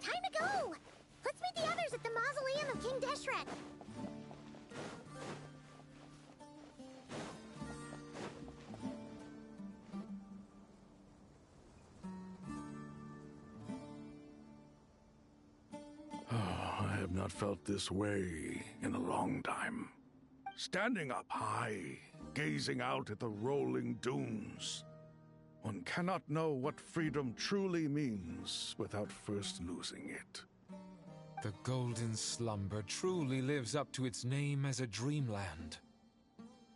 Time to go! Let's meet the others at the mausoleum of King Deshret. I have not felt this way in a long time. Standing up high, gazing out at the rolling dunes. One cannot know what freedom truly means without first losing it. The golden slumber truly lives up to its name as a dreamland.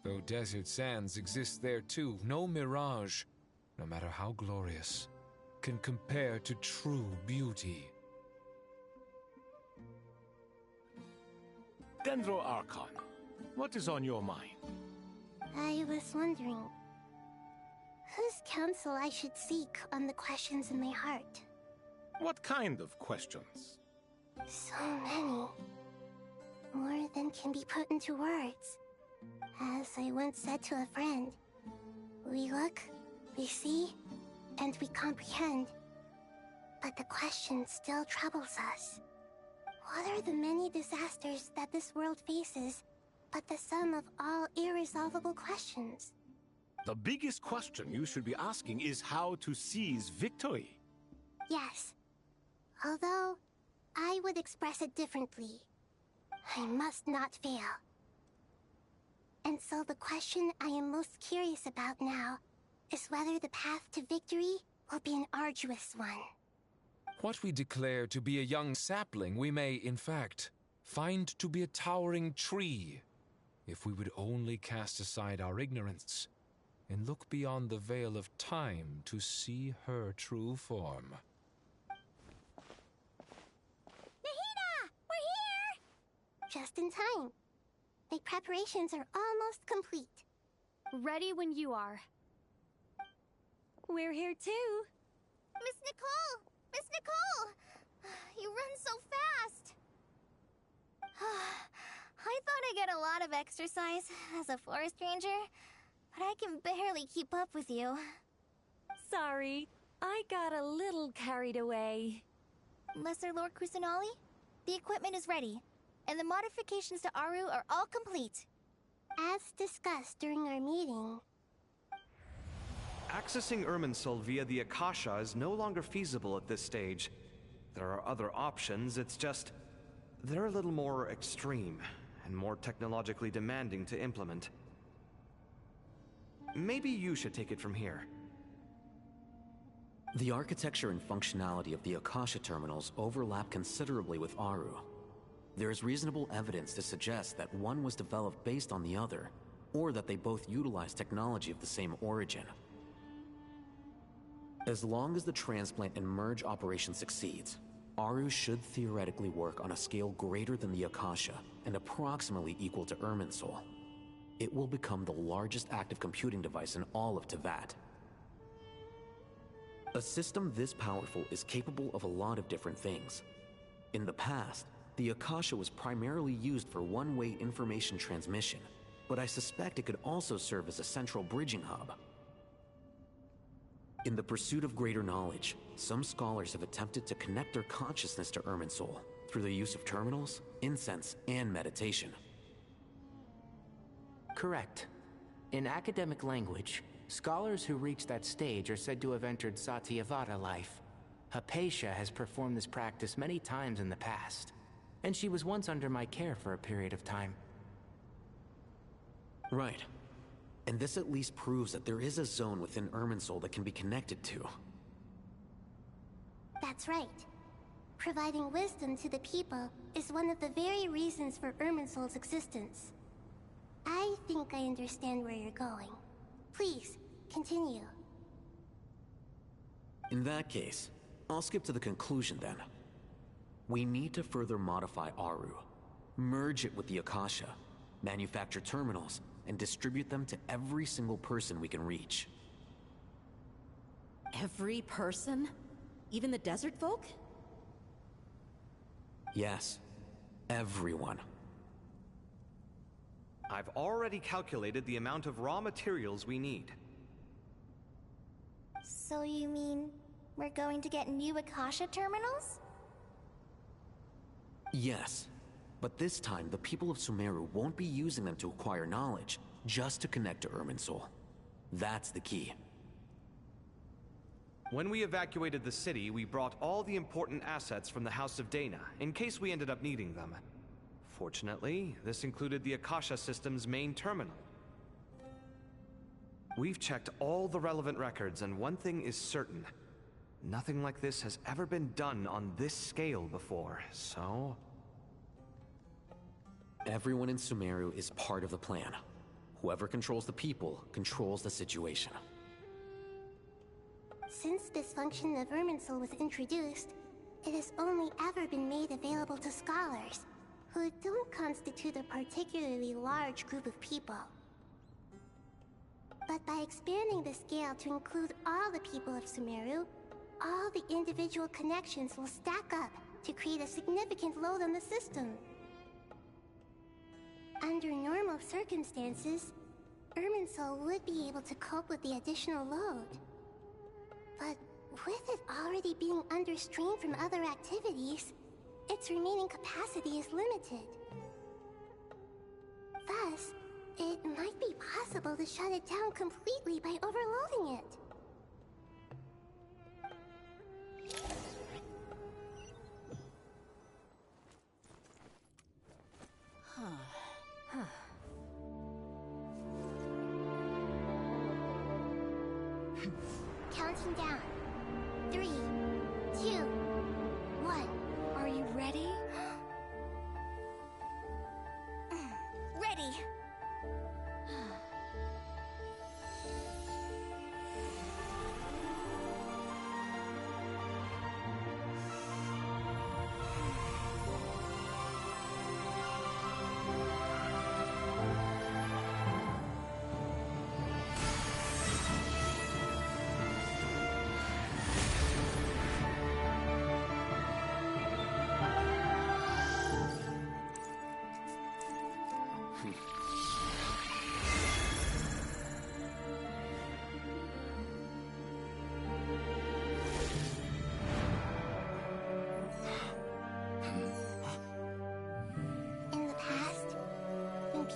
Though desert sands exist there too, no mirage, no matter how glorious, can compare to true beauty. Dendro Archon, what is on your mind? I was wondering whose counsel I should seek on the questions in my heart. What kind of questions? So many. More than can be put into words. As I once said to a friend, we look, we see, and we comprehend. But the question still troubles us. What are the many disasters that this world faces, but the sum of all irresolvable questions? The biggest question you should be asking is how to seize victory. Yes. Although, I would express it differently. I must not fail. And so the question I am most curious about now is whether the path to victory will be an arduous one. What we declare to be a young sapling, we may, in fact, find to be a towering tree, if we would only cast aside our ignorance and look beyond the veil of time to see her true form. Nahida! We're here! Just in time. My preparations are almost complete. Ready when you are. We're here too. Miss Nicole! Miss Nicole! You run so fast! I thought I'd get a lot of exercise as a forest ranger, but I can barely keep up with you. Sorry, I got a little carried away. Lesser Lord Kusanali, the equipment is ready, and the modifications to Aru are all complete. As discussed during our meeting, accessing Irminsul via the Akasha is no longer feasible at this stage. There are other options, it's just they're a little more extreme and more technologically demanding to implement. Maybe you should take it from here. The architecture and functionality of the Akasha terminals overlap considerably with Aru. There is reasonable evidence to suggest that one was developed based on the other, or that they both utilize technology of the same origin. As long as the transplant and merge operation succeeds, Aru should theoretically work on a scale greater than the Akasha and approximately equal to Irminsul. It will become the largest active computing device in all of Teyvat. A system this powerful is capable of a lot of different things. In the past, the Akasha was primarily used for one-way information transmission, but I suspect it could also serve as a central bridging hub. In the pursuit of greater knowledge, some scholars have attempted to connect their consciousness to Irminsul through the use of terminals, incense, and meditation. Correct. In academic language, scholars who reach that stage are said to have entered Satyavada life. Hypatia has performed this practice many times in the past, and she was once under my care for a period of time. Right. And this at least proves that there is a zone within Irminsul that can be connected to. That's right. Providing wisdom to the people is one of the very reasons for Irminsul's existence. I think I understand where you're going. Please, continue. In that case, I'll skip to the conclusion then. We need to further modify Aru, merge it with the Akasha, manufacture terminals, and distribute them to every single person we can reach. Every person? Even the desert folk? Yes, everyone. I've already calculated the amount of raw materials we need. So you mean we're going to get new Akasha terminals? Yes, but this time the people of Sumeru won't be using them to acquire knowledge, just to connect to Irminsul. That's the key. When we evacuated the city, we brought all the important assets from the House of Dana, in case we ended up needing them. Fortunately, this included the Akasha system's main terminal. We've checked all the relevant records, and one thing is certain. Nothing like this has ever been done on this scale before, so... Everyone in Sumeru is part of the plan. Whoever controls the people controls the situation. Since this function of Irminsul was introduced, it has only ever been made available to scholars, who don't constitute a particularly large group of people. But by expanding the scale to include all the people of Sumeru, all the individual connections will stack up to create a significant load on the system. Under normal circumstances, Irminsul would be able to cope with the additional load. But with it already being under strain from other activities, its remaining capacity is limited. Thus, it might be possible to shut it down completely by overloading it. Counting down. 3, 2, 1. Are you ready? Ready!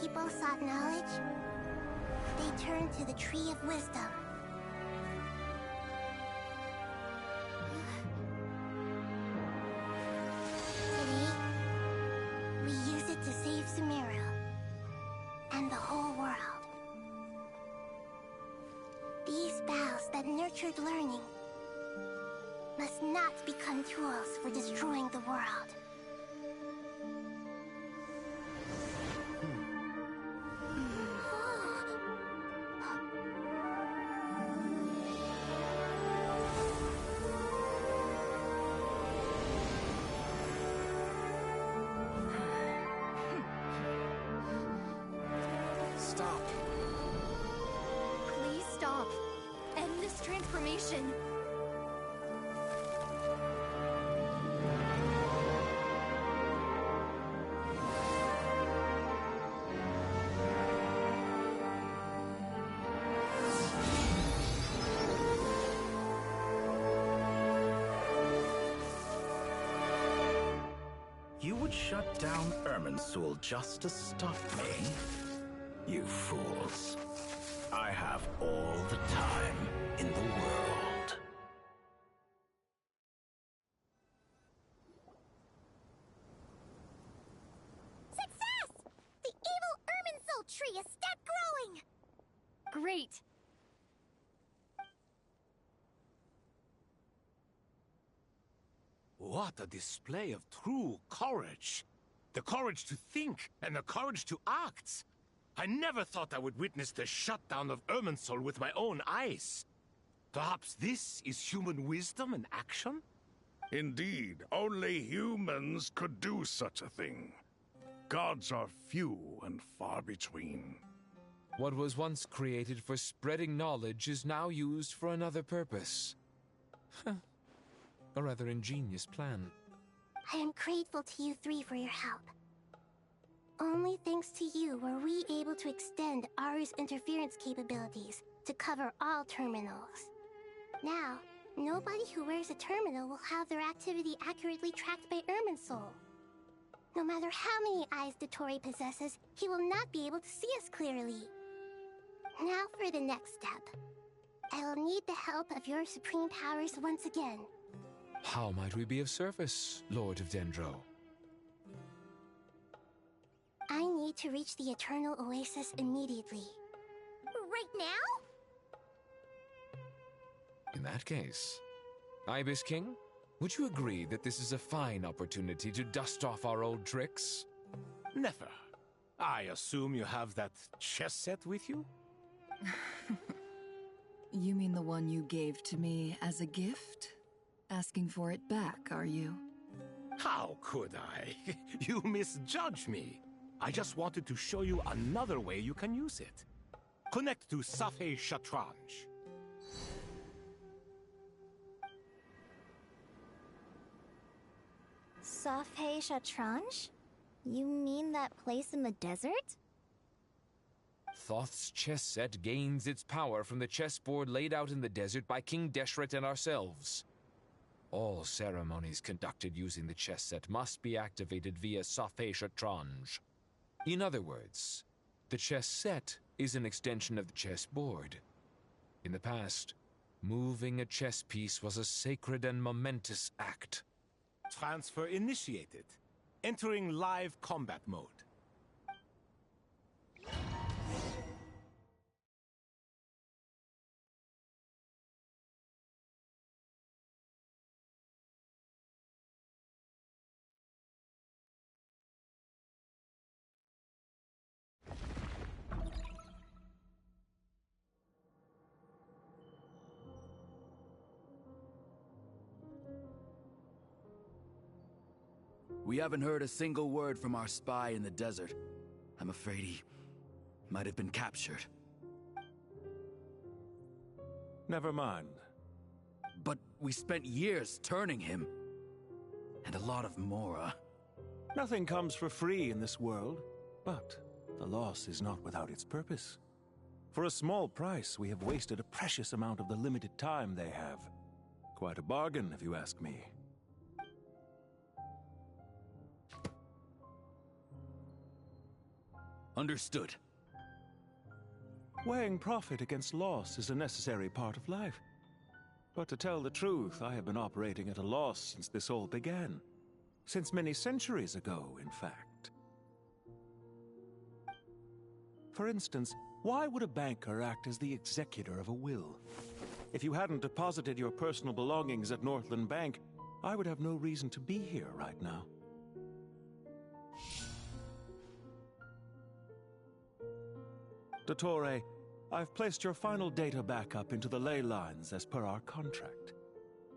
People sought knowledge, they turned to the Tree of Wisdom. Today, we use it to save Sumeru and the whole world. These boughs that nurtured learning must not become tools for destroying the world. Stop. Please stop. End this transformation. You would shut down Irminsul just to stop me? You fools. I have all the time in the world. Success! The evil Irminsul tree is still growing! great! What a display of true courage! The courage to think and the courage to act! I never thought I would witness the shutdown of Irminsul with my own eyes. Perhaps this is human wisdom in action? Indeed, only humans could do such a thing. Gods are few and far between. What was once created for spreading knowledge is now used for another purpose. A rather ingenious plan. I am grateful to you three for your help. Only thanks to you were we able to extend Aru's interference capabilities to cover all terminals. Now, nobody who wears a terminal will have their activity accurately tracked by Irminsul. No matter how many eyes Dottore possesses, he will not be able to see us clearly. Now for the next step. I will need the help of your supreme powers once again. How might we be of service, Lord of Dendro? I need to reach the Eternal Oasis immediately. Right now? In that case, Ibis King, would you agree that this is a fine opportunity to dust off our old tricks? Never. I assume you have that chess set with you? You mean the one you gave to me as a gift? Asking for it back, are you? How could I? You misjudge me. I just wanted to show you another way you can use it. Connect to Safei Shatranj. Safei Shatranj? You mean that place in the desert? Thoth's chess set gains its power from the chessboard laid out in the desert by King Deshret and ourselves. All ceremonies conducted using the chess set must be activated via Safei Shatranj. In other words, the chess set is an extension of the chessboard. In the past, moving a chess piece was a sacred and momentous act. Transfer initiated. Entering live combat mode. We haven't heard a single word from our spy in the desert. I'm afraid he might have been captured. Never mind. But we spent years turning him. And a lot of Mora. Nothing comes for free in this world, but the loss is not without its purpose. For a small price, we have wasted a precious amount of the limited time they have. Quite a bargain, if you ask me. Understood. Weighing profit against loss is a necessary part of life. But to tell the truth, I have been operating at a loss since this all began. Since many centuries ago, in fact. For instance, why would a banker act as the executor of a will? If you hadn't deposited your personal belongings at Northland Bank, I would have no reason to be here right now. Dottore, I've placed your final data backup into the ley lines as per our contract.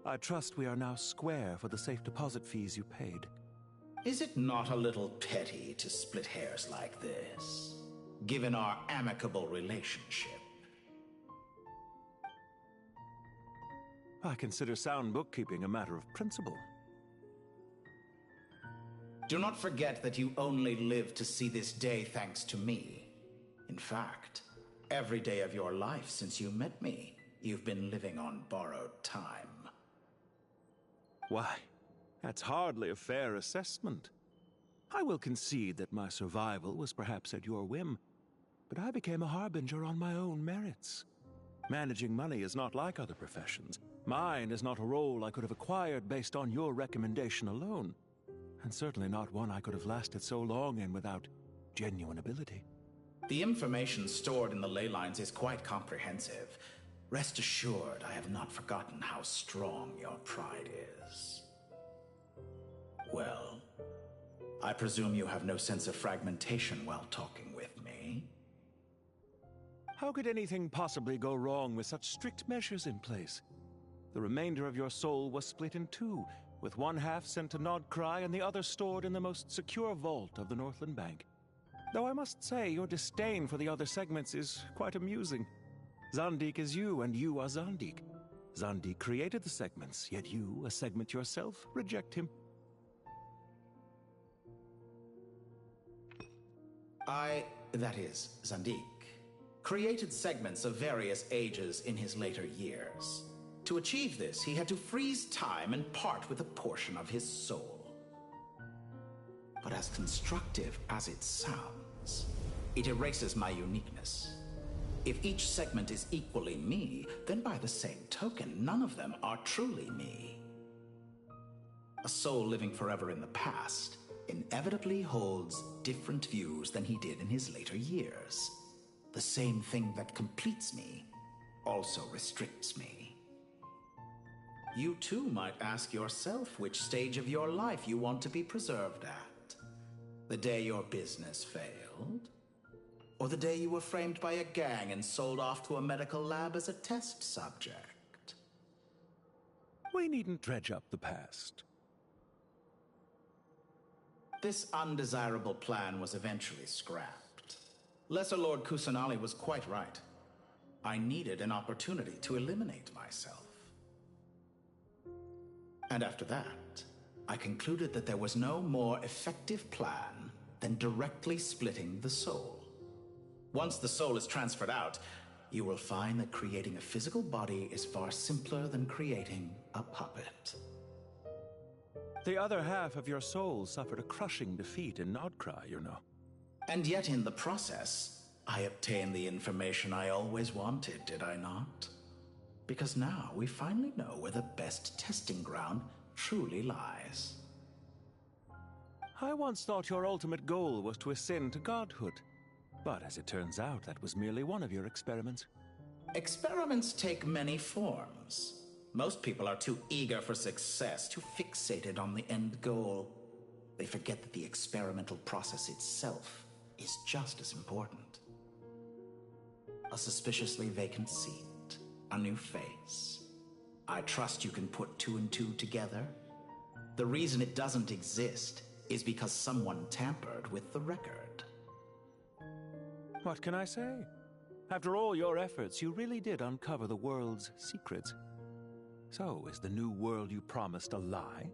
I trust we are now square for the safe deposit fees you paid. Is it not a little petty to split hairs like this, given our amicable relationship? I consider sound bookkeeping a matter of principle. Do not forget that you only live to see this day thanks to me. In fact, every day of your life since you met me, you've been living on borrowed time. Why, that's hardly a fair assessment. I will concede that my survival was perhaps at your whim, but I became a harbinger on my own merits. Managing money is not like other professions. Mine is not a role I could have acquired based on your recommendation alone, and certainly not one I could have lasted so long in without genuine ability. The information stored in the ley lines is quite comprehensive. Rest assured, I have not forgotten how strong your pride is. Well, I presume you have no sense of fragmentation while talking with me. How could anything possibly go wrong with such strict measures in place? The remainder of your soul was split in two, with one half sent to Nodcry and the other stored in the most secure vault of the Northland Bank. Though I must say, your disdain for the other segments is quite amusing. Zandik is you, and you are Zandik. Zandik created the segments, yet you, a segment yourself, reject him. That is, Zandik, created segments of various ages in his later years. To achieve this, he had to freeze time and part with a portion of his soul. But as constructive as it sounds, it erases my uniqueness. If each segment is equally me, then by the same token, none of them are truly me. A soul living forever in the past inevitably holds different views than he did in his later years. The same thing that completes me also restricts me. You too might ask yourself which stage of your life you want to be preserved at. The day your business failed? Or the day you were framed by a gang and sold off to a medical lab as a test subject? We needn't dredge up the past. This undesirable plan was eventually scrapped. Lesser Lord Kusanali was quite right. I needed an opportunity to eliminate myself. And after that, I concluded that there was no more effective plan than directly splitting the soul. Once the soul is transferred out, you will find that creating a physical body is far simpler than creating a puppet. The other half of your soul suffered a crushing defeat in Nodcry, you know. And yet in the process, I obtained the information I always wanted, did I not? Because now we finally know where the best testing ground truly lies. I once thought your ultimate goal was to ascend to godhood. But as it turns out, that was merely one of your experiments. Experiments take many forms. Most people are too eager for success, too fixated on the end goal. They forget that the experimental process itself is just as important. A suspiciously vacant seat, a new face. I trust you can put two and two together. The reason it doesn't exist is because someone tampered with the record. What can I say? After all your efforts, you really did uncover the world's secrets. So, is the new world you promised a lie?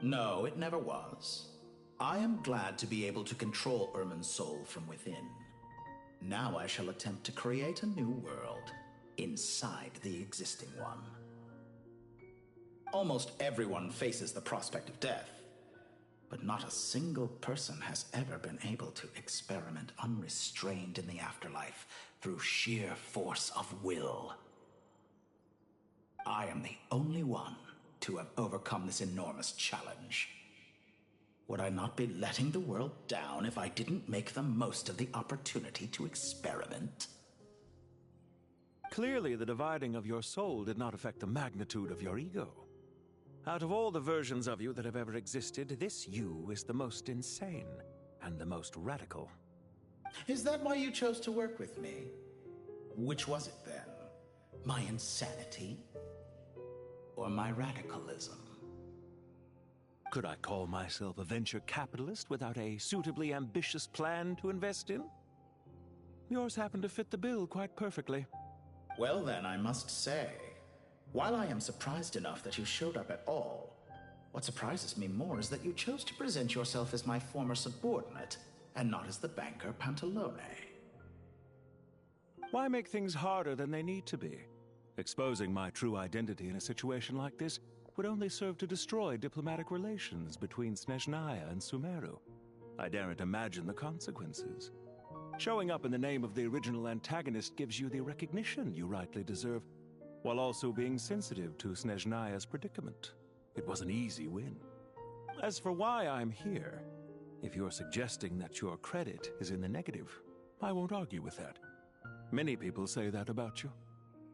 No, it never was. I am glad to be able to control Irmin's soul from within. Now I shall attempt to create a new world inside the existing one. Almost everyone faces the prospect of death, but not a single person has ever been able to experiment unrestrained in the afterlife through sheer force of will. I am the only one to have overcome this enormous challenge. Would I not be letting the world down if I didn't make the most of the opportunity to experiment? Clearly, the dividing of your soul did not affect the magnitude of your ego. Out of all the versions of you that have ever existed, this you is the most insane and the most radical. Is that why you chose to work with me? Which was it then? My insanity? Or my radicalism? Could I call myself a venture capitalist without a suitably ambitious plan to invest in? Yours happened to fit the bill quite perfectly. Well then, I must say, while I am surprised enough that you showed up at all, what surprises me more is that you chose to present yourself as my former subordinate, and not as the banker Pantalone. Why make things harder than they need to be? Exposing my true identity in a situation like this would only serve to destroy diplomatic relations between Snezhnaya and Sumeru. I daren't imagine the consequences. Showing up in the name of the original antagonist gives you the recognition you rightly deserve, while also being sensitive to Snezhnaya's predicament. It was an easy win. As for why I'm here, If you're suggesting that your credit is in the negative, I won't argue with that. Many people say that about you.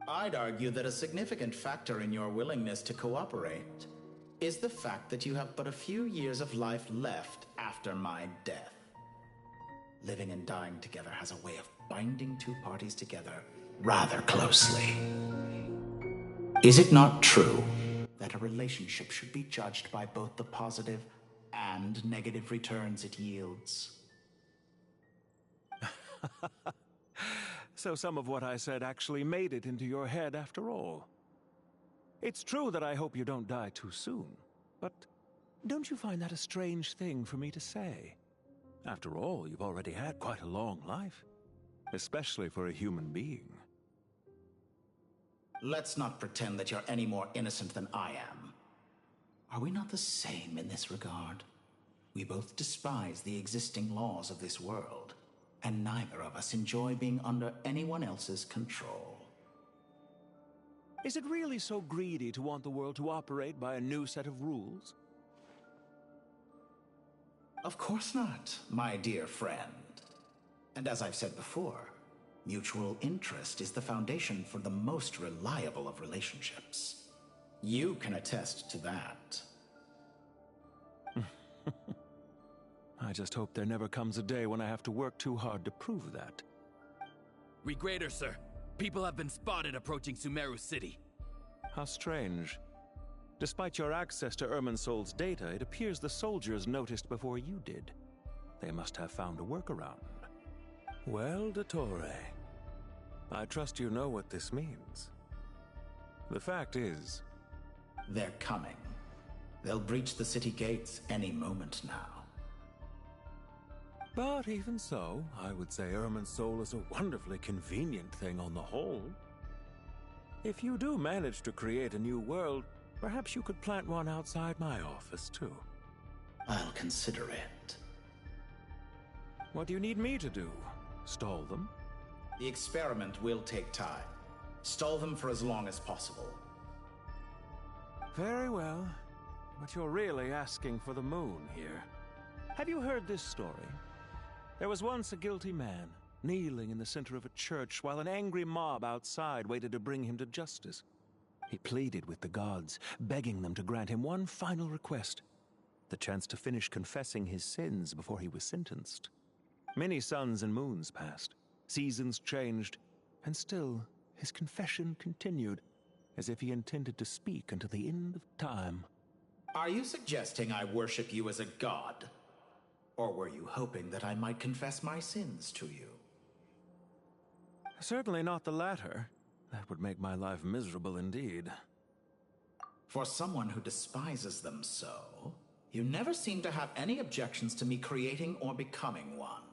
I'd argue that a significant factor in your willingness to cooperate is the fact that you have but a few years of life left after my death. Living and dying together has a way of binding two parties together rather closely. Is it not true that a relationship should be judged by both the positive and negative returns it yields? So some of what I said actually made it into your head after all. It's true that I hope you don't die too soon, but don't you find that a strange thing for me to say? After all, you've already had quite a long life, especially for a human being. Let's not pretend that you're any more innocent than I am. Are we not the same in this regard? We both despise the existing laws of this world, and neither of us enjoy being under anyone else's control. Is it really so greedy to want the world to operate by a new set of rules? Of course not, my dear friend. And as I've said before, mutual interest is the foundation for the most reliable of relationships. You can attest to that. I just hope there never comes a day when I have to work too hard to prove that. Regrader, sir. People have been spotted approaching Sumeru City. How strange. Despite your access to Irminsol's data, it appears the soldiers noticed before you did. They must have found a workaround. Well, Dottore, I trust you know what this means. The fact is... they're coming. They'll breach the city gates any moment now. But even so, I would say Irminsol is a wonderfully convenient thing on the whole. If you do manage to create a new world, perhaps you could plant one outside my office, too. I'll consider it. What do you need me to do? Stall them? The experiment will take time. Stall them for as long as possible. Very well. But you're really asking for the moon here. Have you heard this story? There was once a guilty man, kneeling in the center of a church while an angry mob outside waited to bring him to justice. He pleaded with the gods, begging them to grant him one final request: the chance to finish confessing his sins before he was sentenced. Many suns and moons passed, seasons changed, and still his confession continued, as if he intended to speak until the end of time. Are you suggesting I worship you as a god? Or were you hoping that I might confess my sins to you? Certainly not the latter. That would make my life miserable indeed. For someone who despises them so, you never seem to have any objections to me creating or becoming one.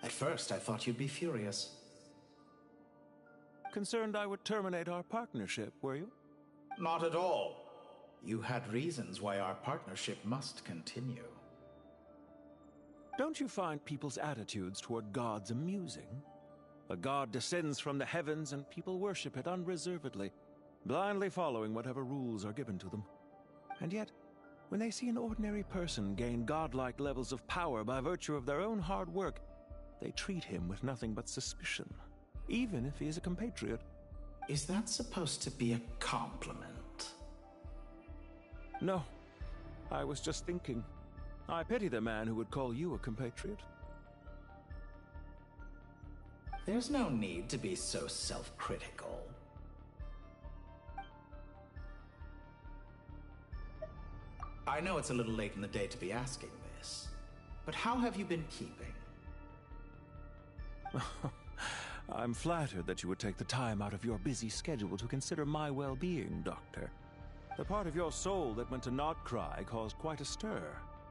At first, I thought you'd be furious. Concerned I would terminate our partnership, were you? Not at all. You had reasons why our partnership must continue. Don't you find people's attitudes toward gods amusing? A god descends from the heavens and people worship it unreservedly, blindly following whatever rules are given to them. And yet, when they see an ordinary person gain godlike levels of power by virtue of their own hard work, they treat him with nothing but suspicion, even if he is a compatriot. Is that supposed to be a compliment? No. I was just thinking. I pity the man who would call you a compatriot. There's no need to be so self-critical. I know it's a little late in the day to be asking this, but how have you been keeping? I'm flattered that you would take the time out of your busy schedule to consider my well-being, Doctor. The part of your soul that went to Notcry caused quite a stir,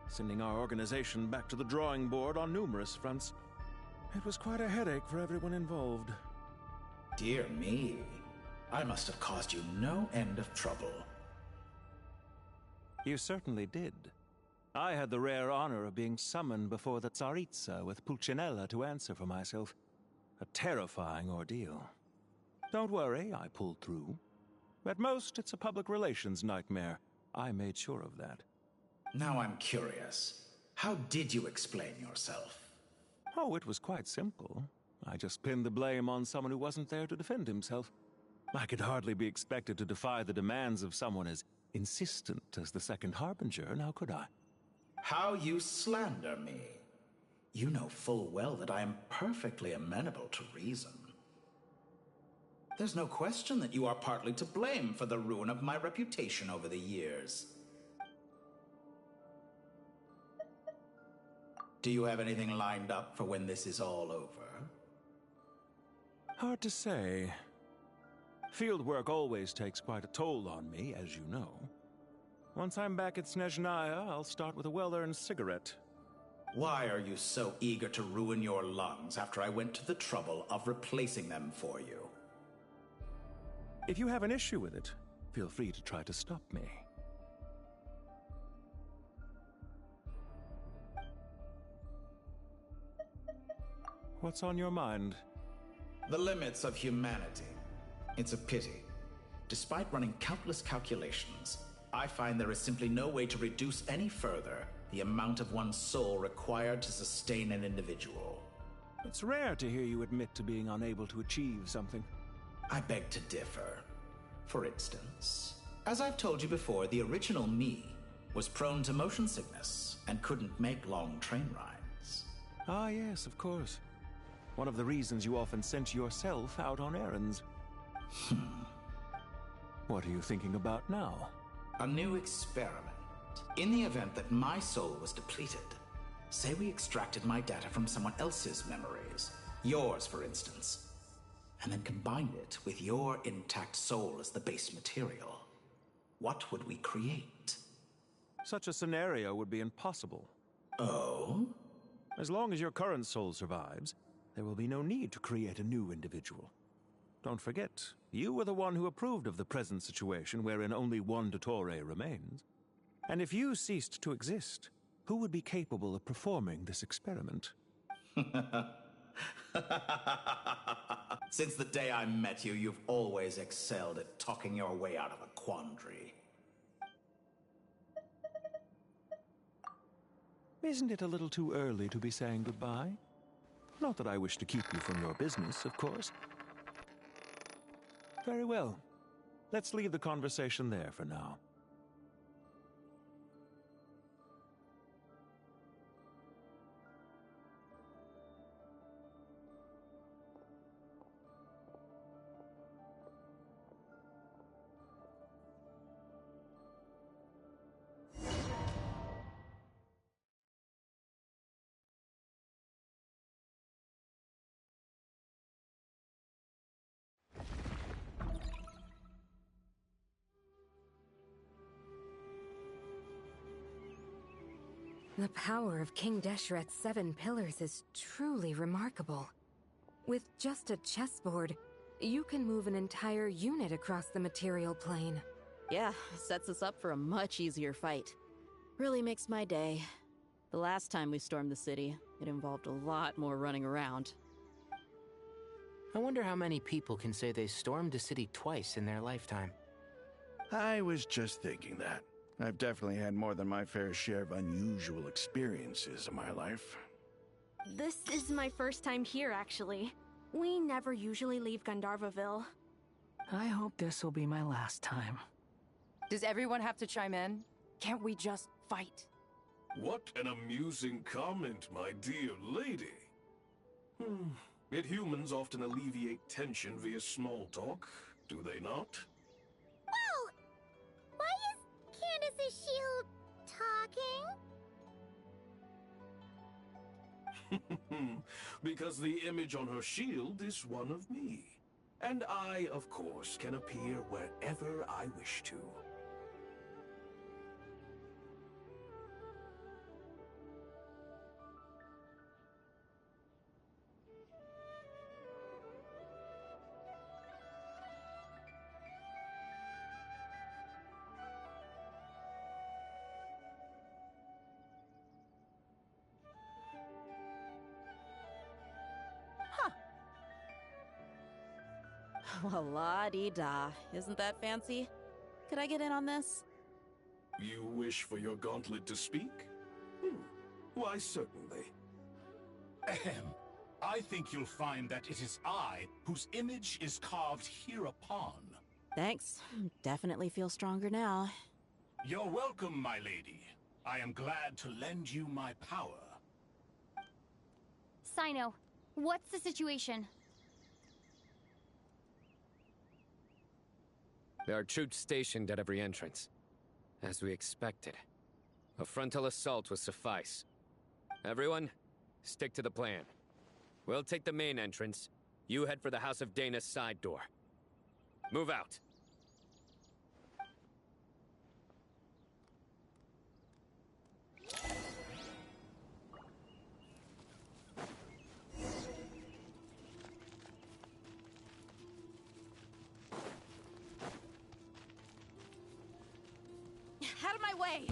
sending our organization back to the drawing board on numerous fronts. It was quite a headache for everyone involved. Dear me, I must have caused you no end of trouble. You certainly did. I had the rare honor of being summoned before the Tsaritsa with Pulcinella to answer for myself. A terrifying ordeal. Don't worry, I pulled through. At most, it's a public relations nightmare. I made sure of that. Now I'm curious. How did you explain yourself? Oh, it was quite simple. I just pinned the blame on someone who wasn't there to defend himself. I could hardly be expected to defy the demands of someone as insistent as the Second Harbinger, now could I? How you slander me. You know full well that I am perfectly amenable to reason. There's no question that you are partly to blame for the ruin of my reputation over the years. Do you have anything lined up for when this is all over? Hard to say. Field work always takes quite a toll on me, as you know. Once I'm back at Snezhnaya, I'll start with a well-earned cigarette. Why are you so eager to ruin your lungs after I went to the trouble of replacing them for you? If you have an issue with it, feel free to try to stop me. What's on your mind? The limits of humanity. It's a pity. Despite running countless calculations, I find there is simply no way to reduce any further the amount of one's soul required to sustain an individual. It's rare to hear you admit to being unable to achieve something. I beg to differ. For instance, as I've told you before, the original me was prone to motion sickness and couldn't make long train rides. Ah, yes, of course. One of the reasons you often sent yourself out on errands. What are you thinking about now? A new experiment. In the event that my soul was depleted, say we extracted my data from someone else's memories, yours for instance, and then combined it with your intact soul as the base material, what would we create? Such a scenario would be impossible. Oh? As long as your current soul survives, there will be no need to create a new individual. Don't forget, you were the one who approved of the present situation wherein only one Dottore remains. And if you ceased to exist, who would be capable of performing this experiment? Since the day I met you, you've always excelled at talking your way out of a quandary. Isn't it a little too early to be saying goodbye? Not that I wish to keep you from your business, of course. Very well. Let's leave the conversation there for now. The power of King Deshret's 7 pillars is truly remarkable. With just a chessboard, you can move an entire unit across the material plane. Yeah, sets us up for a much easier fight. Really makes my day. The last time we stormed the city, it involved a lot more running around. I wonder how many people can say they stormed a city twice in their lifetime. I was just thinking that. I've definitely had more than my fair share of unusual experiences in my life. This is my first time here, actually. We never usually leave Gandharvaville. I hope this will be my last time. Does everyone have to chime in? Can't we just fight? What an amusing comment, my dear lady. Yet humans often alleviate tension via small talk, do they not? Whoa! Why is Candace's shield talking? Because the image on her shield is one of me. And I, of course, can appear wherever I wish to. Well, la-dee-da. Isn't that fancy? Could I get in on this? You wish for your gauntlet to speak? Why, certainly. Ahem. I think you'll find that it is I whose image is carved hereupon. Thanks. Definitely feel stronger now. You're welcome, my lady. I am glad to lend you my power. Sino, what's the situation? There are troops stationed at every entrance. As we expected. A frontal assault will suffice. Everyone, stick to the plan. We'll take the main entrance. You head for the House of Dana's side door. Move out. Out of my way!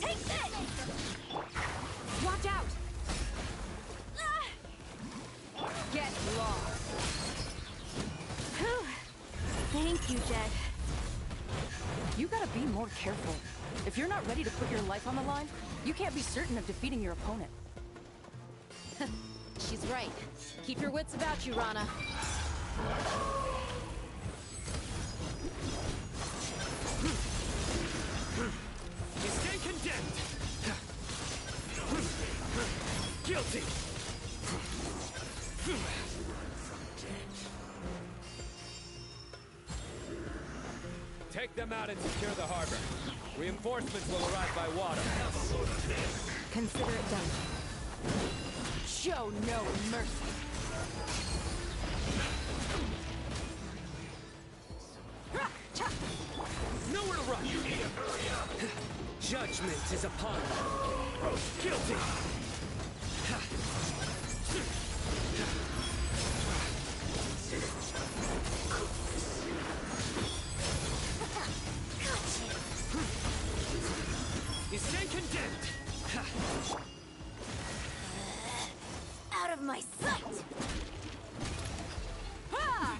Take this! Watch out! Get lost! Thank you, Jet. You gotta be more careful. If you're not ready to put your life on the line, you can't be certain of defeating your opponent. She's right. Keep your wits about you, Rana. You stand condemned! Guilty! Take them out and secure the harbor. Reinforcements will arrive by water. Consider it done. Show no mercy. Nowhere to run! You need to hurry up! Judgment is upon you. Guilty! You stand condemned! Out of my sight! Ha!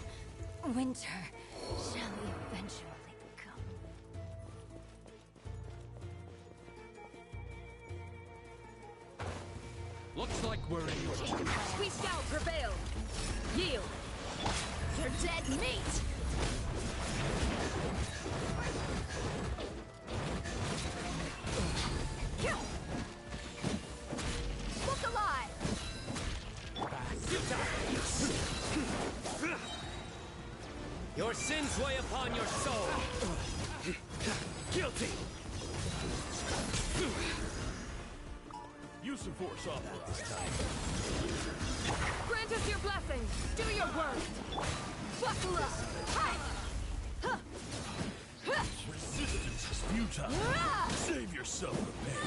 Winter shall eventually come. Looks like we're in your... We shall prevail! Yield! You're dead meat! Kill! Look alive! Your sins weigh upon your soul. Guilty. Use some force off this time. Grant us your blessing! Do your worst! Buckle up! Hi! Huh! Huh! Resistance is futile. Ah! Save yourself the pain.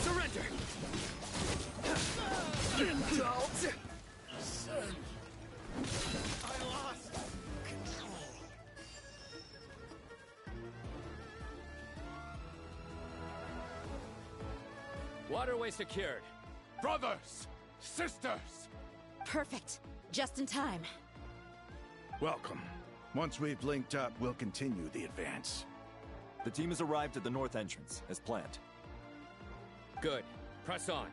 Surrender. Indult. Son. I lost control. Waterway secured. Brothers! Sisters! Perfect. Just in time. Welcome. Once we've linked up, we'll continue the advance. The team has arrived at the north entrance, as planned. Good. Press on.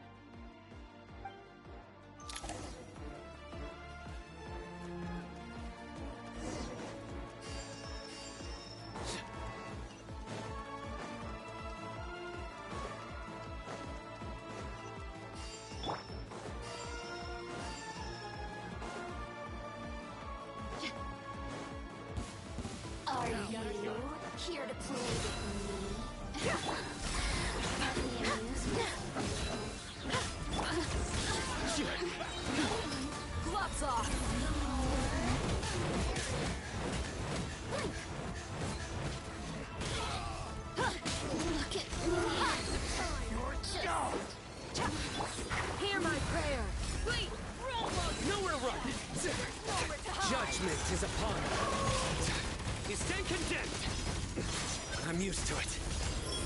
Are you here to play with me? Gloves off! Look at me! You're just... Hear my prayer! Wait! We're almost... Nowhere to run! Nowhere to hide! Judgment is upon you. You stand condemned. I'm used to it.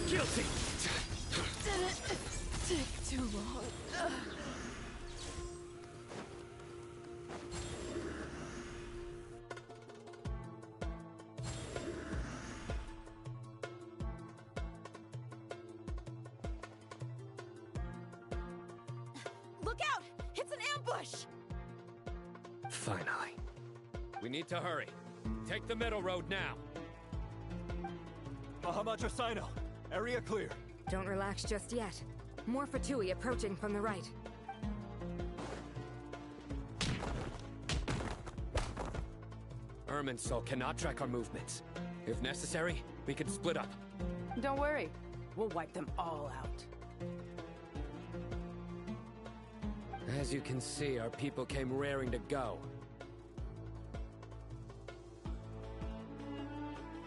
Guilty. Did it take too long? push! Finally. We need to hurry. Take the middle road now. Mahamatra Sino, area clear. Don't relax just yet. More Fatui approaching from the right. Irminsul cannot track our movements. If necessary, we can split up. Don't worry. We'll wipe them all out. As you can see, our people came raring to go.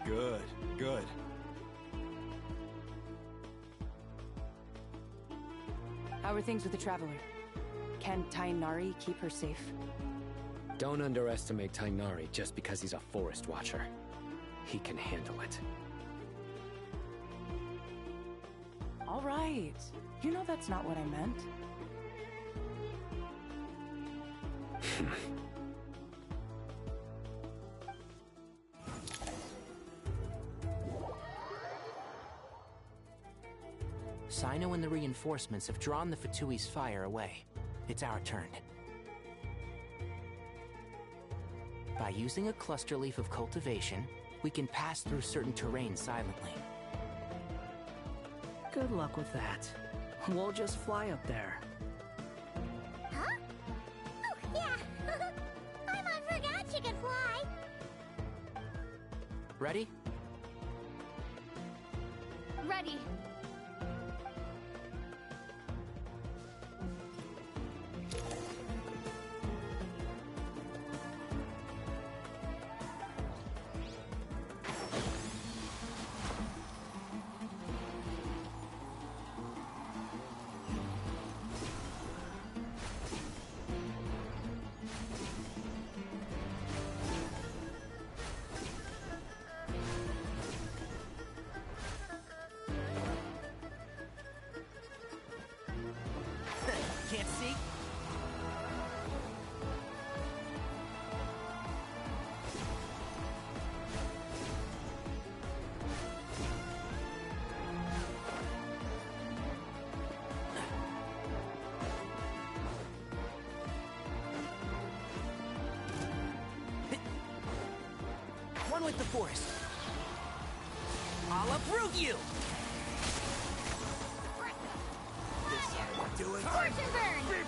Good, good. How are things with the Traveler? Can Tainari keep her safe? Don't underestimate Tainari just because he's a forest watcher. He can handle it. All right. You know that's not what I meant. Sino and the reinforcements have drawn the Fatui's fire away. It's our turn. By using a cluster leaf of cultivation, we can pass through certain terrain silently. Good luck with that. We'll just fly up there. Huh? Oh, yeah! Paimon forgot she could fly! Ready? Ready. Can't see? One with the forest. I'll uproot you! Do it. Fortune burn!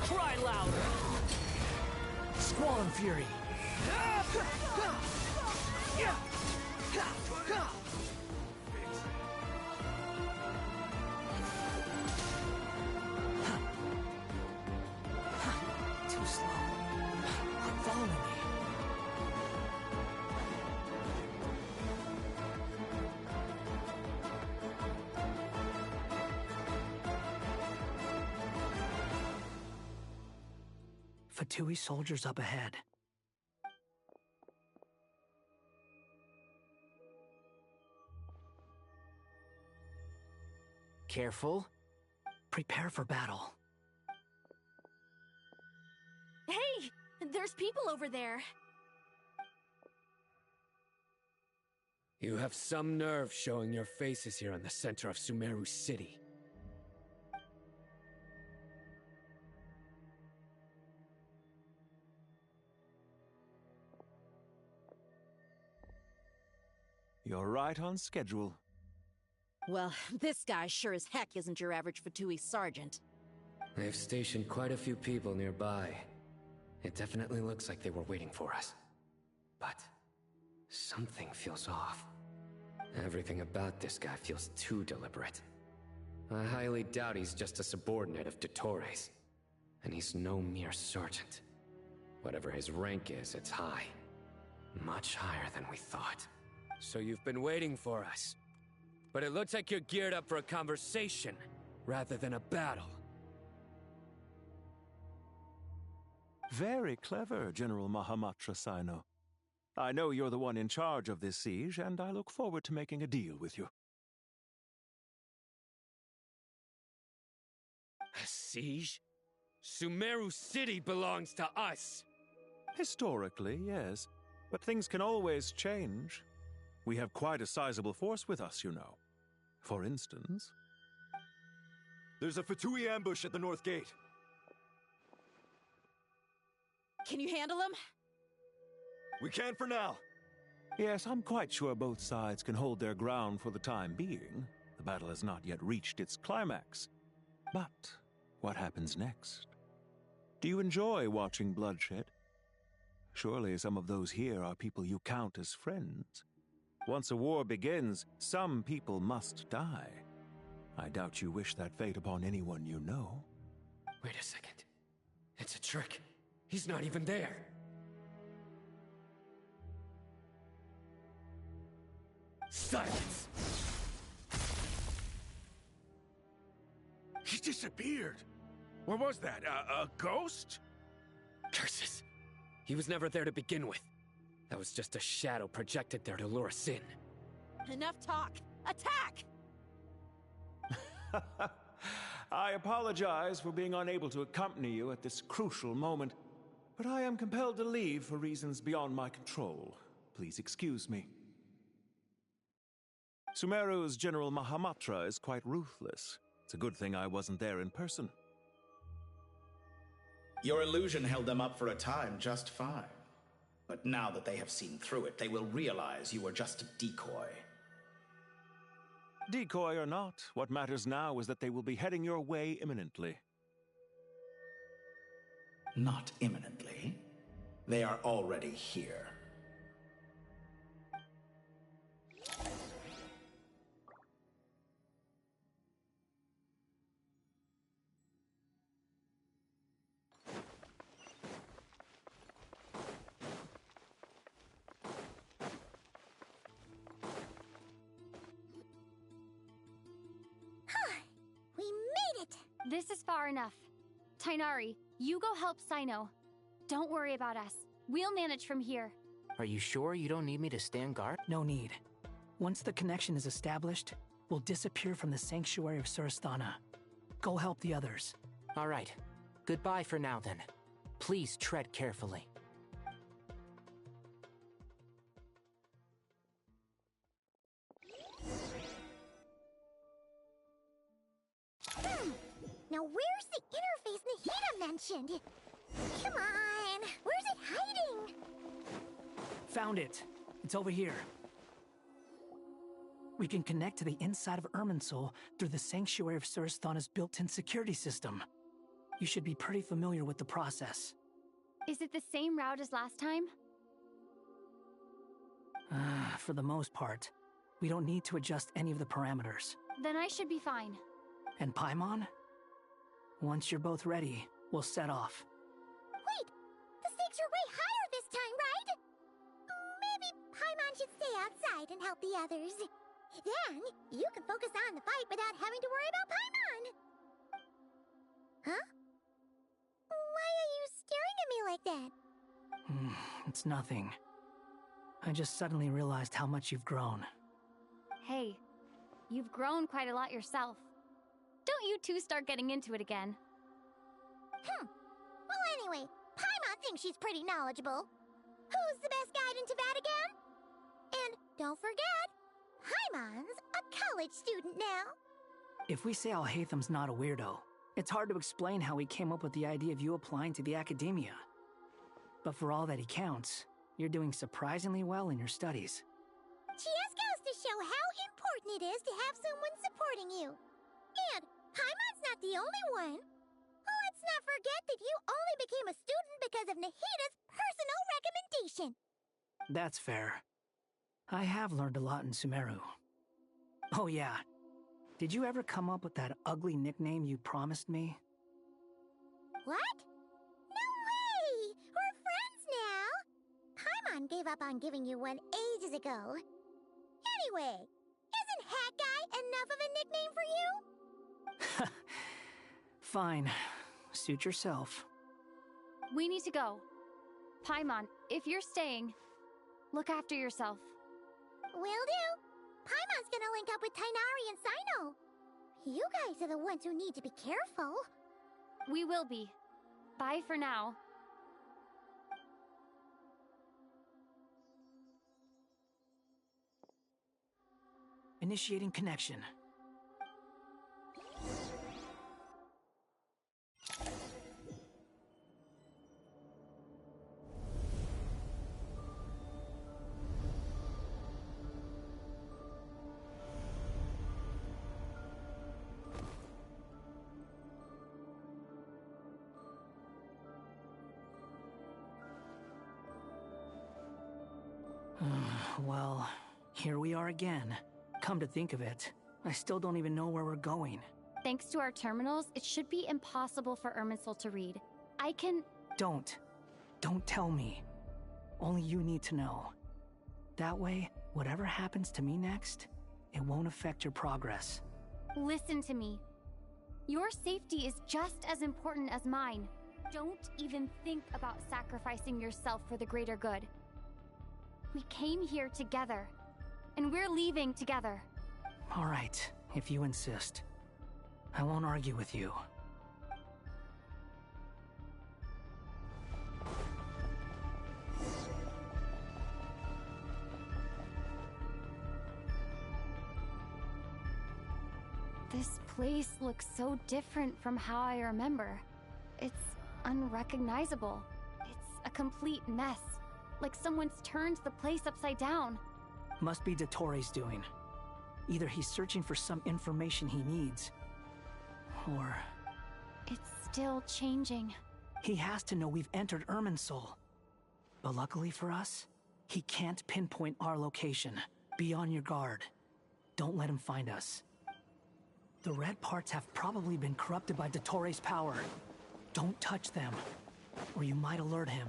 Cry louder! Squall and Fury! Too slow. Follow me. Fatui soldiers up ahead. Careful. Prepare for battle. Hey! There's people over there. You have some nerve showing your faces here in the center of Sumeru City. You're right on schedule. Well, this guy sure as heck isn't your average Fatui sergeant. They've stationed quite a few people nearby. It definitely looks like they were waiting for us. But something feels off. Everything about this guy feels too deliberate. I highly doubt he's just a subordinate of Dottores. And he's no mere sergeant. Whatever his rank is, it's high. Much higher than we thought. So you've been waiting for us. But it looks like you're geared up for a conversation, rather than a battle. Very clever, General Mahamatra Sino. I know you're the one in charge of this siege, and I look forward to making a deal with you. A siege? Sumeru City belongs to us! Historically, yes. But things can always change. We have quite a sizable force with us, you know. For instance... There's a Fatui ambush at the north gate. Can you handle him? We can for now. Yes, I'm quite sure both sides can hold their ground for the time being. The battle has not yet reached its climax. But what happens next? Do you enjoy watching bloodshed? Surely some of those here are people you count as friends. Once a war begins, some people must die. I doubt you wish that fate upon anyone you know. Wait a second. It's a trick. He's not even there. Silence! He disappeared. What was that? A ghost? Curses. He was never there to begin with. That was just a shadow projected there to lure us in. Enough talk! Attack! I apologize for being unable to accompany you at this crucial moment, but I am compelled to leave for reasons beyond my control. Please excuse me. Sumeru's General Mahamatra is quite ruthless. It's a good thing I wasn't there in person. Your illusion held them up for a time just fine. But now that they have seen through it, they will realize you were just a decoy. Decoy or not, what matters now is that they will be heading your way imminently. Not imminently. They are already here. This is far enough. Tainari, you go help Sino. Don't worry about us. We'll manage from here. Are you sure you don't need me to stand guard? No need. Once the connection is established, we'll disappear from the sanctuary of Surasthana. Go help the others. All right. Goodbye for now, then. Please tread carefully. Now where's the interface Nahida mentioned? Come on, where's it hiding? Found it. It's over here. We can connect to the inside of Irminsul through the Sanctuary of Surasthana's built-in security system. You should be pretty familiar with the process. Is it the same route as last time? For the most part. We don't need to adjust any of the parameters. Then I should be fine. And Paimon? Once you're both ready, we'll set off. Wait! The stakes are way higher this time, right? Maybe Paimon should stay outside and help the others. Then, you can focus on the fight without having to worry about Paimon. Huh? Why are you staring at me like that? It's nothing. I just suddenly realized how much you've grown. Hey, you've grown quite a lot yourself. Don't you two start getting into it again. Well, anyway, Paimon thinks she's pretty knowledgeable. Who's the best guide in Teyvat again? And don't forget, Paimon's a college student now. If we say Alhatham's not a weirdo, it's hard to explain how he came up with the idea of you applying to the academia. But for all that he counts, you're doing surprisingly well in your studies. Just goes to show how important it is to have someone supporting you. And Paimon's not the only one. Let's not forget that you only became a student because of Nahida's personal recommendation. That's fair. I have learned a lot in Sumeru. Oh yeah. Did you ever come up with that ugly nickname you promised me? What? No way! We're friends now! Paimon gave up on giving you one ages ago. Anyway, isn't Hat Guy enough of a nickname for you? Fine. Suit yourself. We need to go. Paimon, if you're staying, look after yourself. Will do. Paimon's gonna link up with Tainari and Sino. You guys are the ones who need to be careful. We will be. Bye for now. Initiating connection. Well, here we are again. Come to think of it, I still don't even know where we're going. Thanks to our terminals, it should be impossible for Irminsul to read. I can... Don't tell me. Only you need to know. That way, whatever happens to me next, it won't affect your progress. Listen to me. Your safety is just as important as mine. Don't even think about sacrificing yourself for the greater good. We came here together, and we're leaving together. All right, if you insist. I won't argue with you. This place looks so different from how I remember. It's unrecognizable. It's a complete mess. Like someone's turned the place upside down. Must be Dottoro's doing. Either he's searching for some information he needs, or... It's still changing. He has to know we've entered Irminsul. But luckily for us, he can't pinpoint our location. Be on your guard. Don't let him find us. The red parts have probably been corrupted by Dottoro's power. Don't touch them, or you might alert him.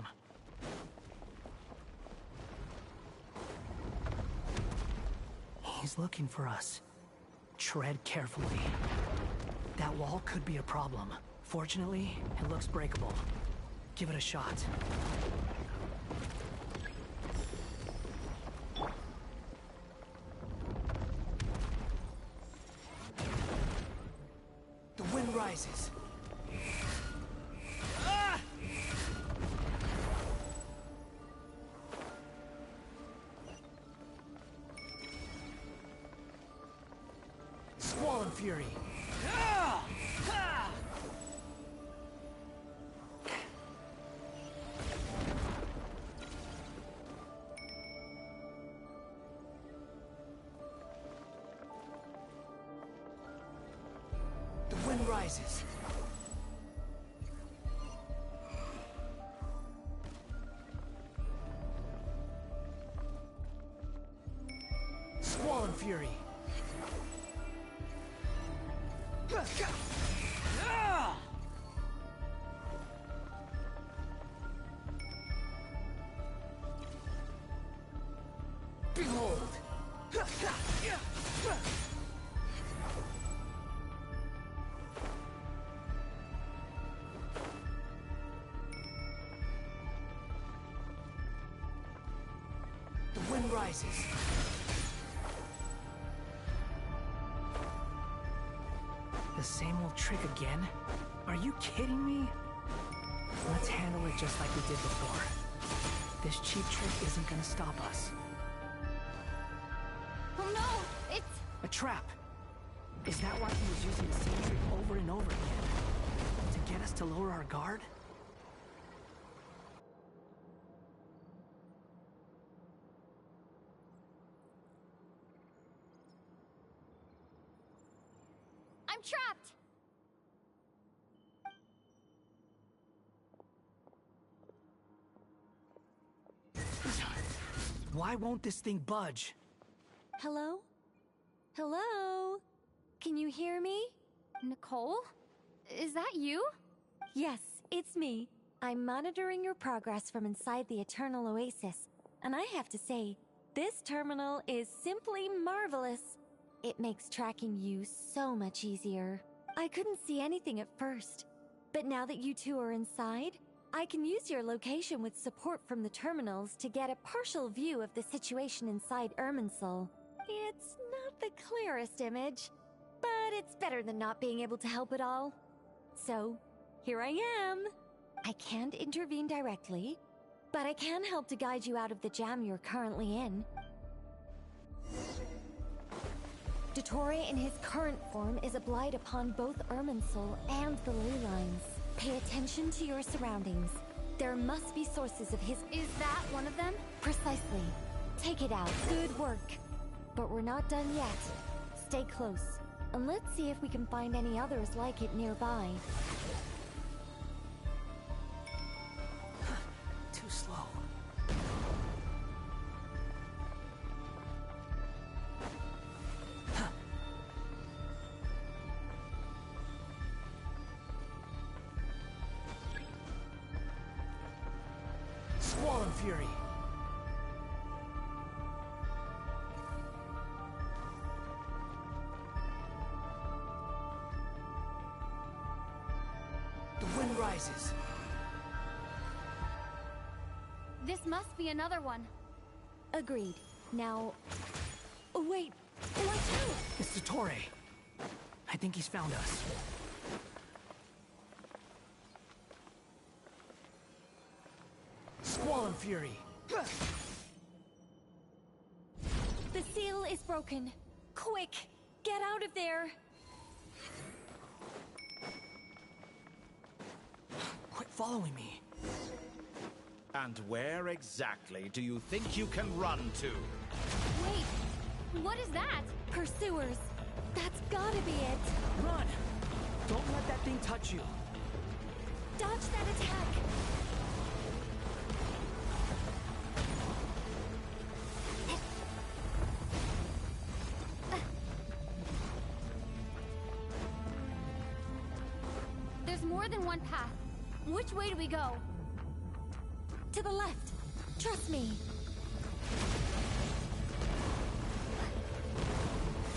He's looking for us. Tread carefully. That wall could be a problem. Fortunately, it looks breakable. Give it a shot. The wind rises. Squall and Fury. The wind rises. Squall and Fury. Behold! The wind rises. The same old trick again? Are you kidding me? Let's handle it just like we did before. This cheap trick isn't gonna stop us. Oh no! It's... A trap! Is that why he was using the same trick over and over again? To get us to lower our guard? I'm trapped! Why won't this thing budge? Hello? Hello? Can you hear me? Nicole? Is that you? Yes, it's me. I'm monitoring your progress from inside the Eternal Oasis, and I have to say, this terminal is simply marvelous. It makes tracking you so much easier. I couldn't see anything at first, but now that you two are inside, I can use your location with support from the terminals to get a partial view of the situation inside Irminsul. It's not the clearest image, but it's better than not being able to help at all. So, here I am. I can't intervene directly, but I can help to guide you out of the jam you're currently in. Dottore in his current form is a blight upon both Irminsul and the ley lines. Pay attention to your surroundings. There must be sources of his... Is that one of them? Precisely. Take it out. Good work. But we're not done yet. Stay close. And let's see if we can find any others like it nearby. Too slow. Fury. The wind rises. This must be another one. Agreed. Now... Wait! Watch out! It's Torre. I think he's found us. Squall and Fury. The seal is broken. Quick! Get out of there! Quit following me. And where exactly do you think you can run to? Wait, what is that? Pursuers. That's gotta be it. Run! Don't let that thing touch you. Dodge that attack! There's more than one path. Which way do we go? To the left. Trust me.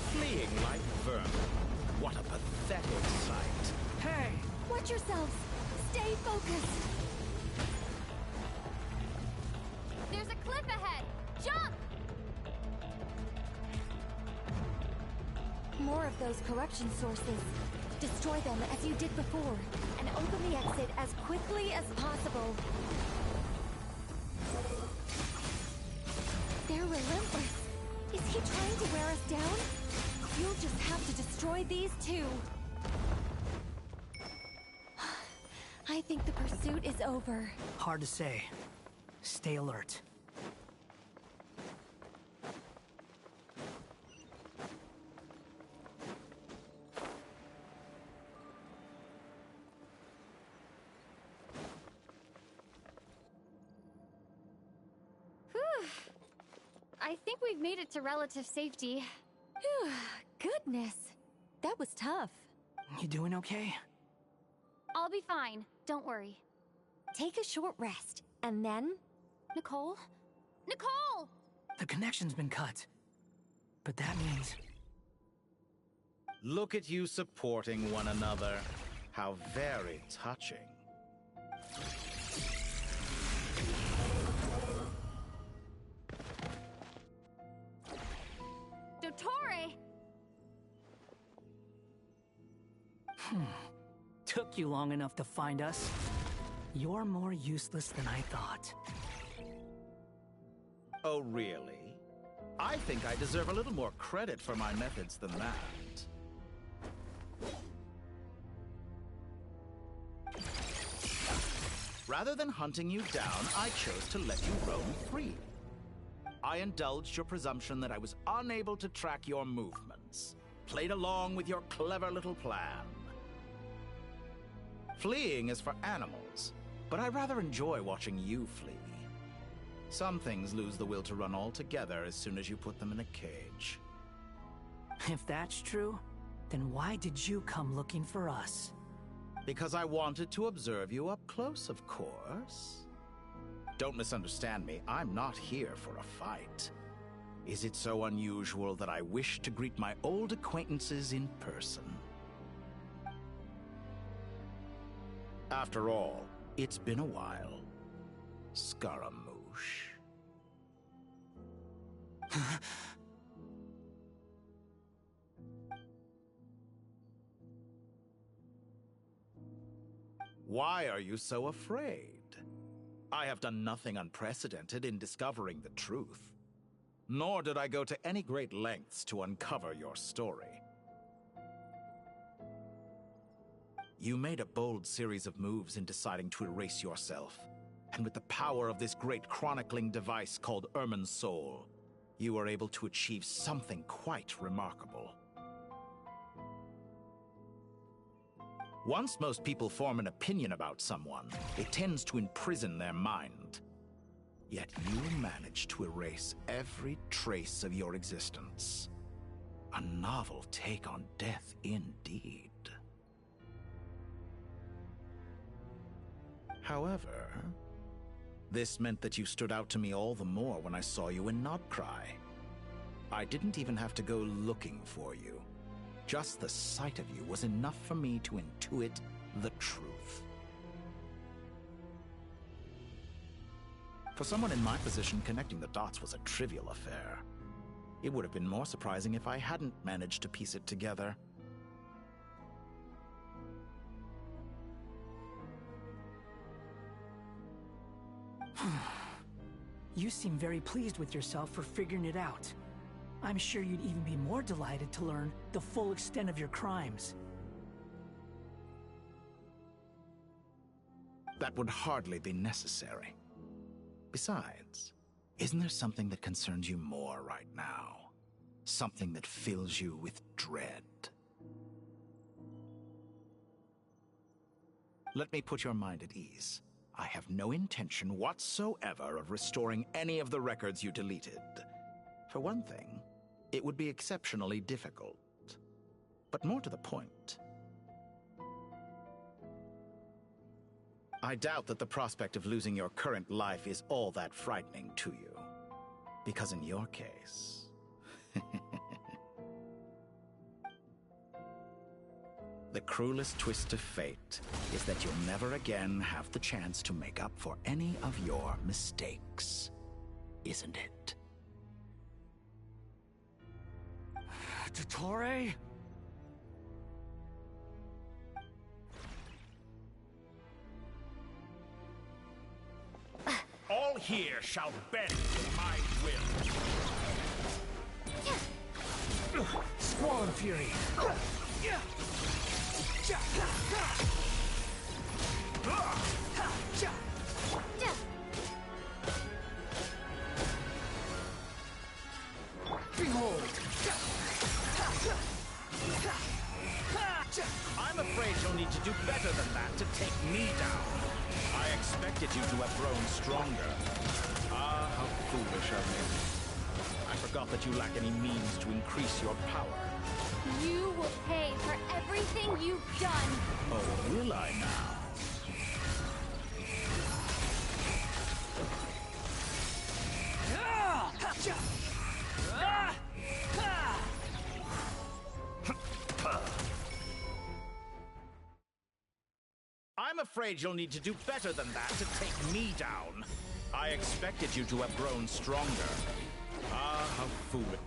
Fleeing like vermin. What a pathetic sight. Hey! Watch yourselves. Stay focused. There's a cliff ahead. Jump! More of those corruption sources. Destroy them as you did before, and open the exit as quickly as possible. They're relentless. Is he trying to wear us down? You'll just have to destroy these too. I think the pursuit is over. Hard to say. Stay alert. I think we've made it to relative safety. Phew, goodness. That was tough. You doing okay? I'll be fine. Don't worry. Take a short rest, and then... Nicole? Nicole! The connection's been cut. But that means... Look at you supporting one another. How very touching. Dottore! Took you long enough to find us. You're more useless than I thought. Oh, really? I think I deserve a little more credit for my methods than that. Rather than hunting you down, I chose to let you roam free. I indulged your presumption that I was unable to track your movements. Played along with your clever little plan. Fleeing is for animals, but I rather enjoy watching you flee. Some things lose the will to run altogether as soon as you put them in a cage. If that's true, then why did you come looking for us? Because I wanted to observe you up close, of course. Don't misunderstand me, I'm not here for a fight. Is it so unusual that I wish to greet my old acquaintances in person? After all, it's been a while. Scaramouche. Why are you so afraid? I have done nothing unprecedented in discovering the truth. Nor did I go to any great lengths to uncover your story. You made a bold series of moves in deciding to erase yourself. And with the power of this great chronicling device called Irmin's Soul, you were able to achieve something quite remarkable. Once most people form an opinion about someone, it tends to imprison their mind. Yet you managed to erase every trace of your existence. A novel take on death indeed. However, This meant that you stood out to me all the more when I saw you in Nodcry. I didn't even have to go looking for you. Just the sight of you was enough for me to intuit the truth. For someone in my position, connecting the dots was a trivial affair. It would have been more surprising if I hadn't managed to piece it together. You seem very pleased with yourself for figuring it out. I'm sure you'd even be more delighted to learn the full extent of your crimes. That would hardly be necessary. Besides, isn't there something that concerns you more right now? Something that fills you with dread? Let me put your mind at ease. I have no intention whatsoever of restoring any of the records you deleted. For one thing, it would be exceptionally difficult. But more to the point, I doubt that the prospect of losing your current life is all that frightening to you. Because in your case... the cruelest twist of fate is that you'll never again have the chance to make up for any of your mistakes. Isn't it? Dottore? All here shall bend to my will. Squall Fury! Behold! I'm afraid you'll need to do better than that to take me down. I expected you to have grown stronger. Ah, how foolish of me. I forgot that you lack any means to increase your power. You will pay for everything you've done. Oh, will I now? I'm afraid you'll need to do better than that to take me down. I expected you to have grown stronger. Ah, how foolish.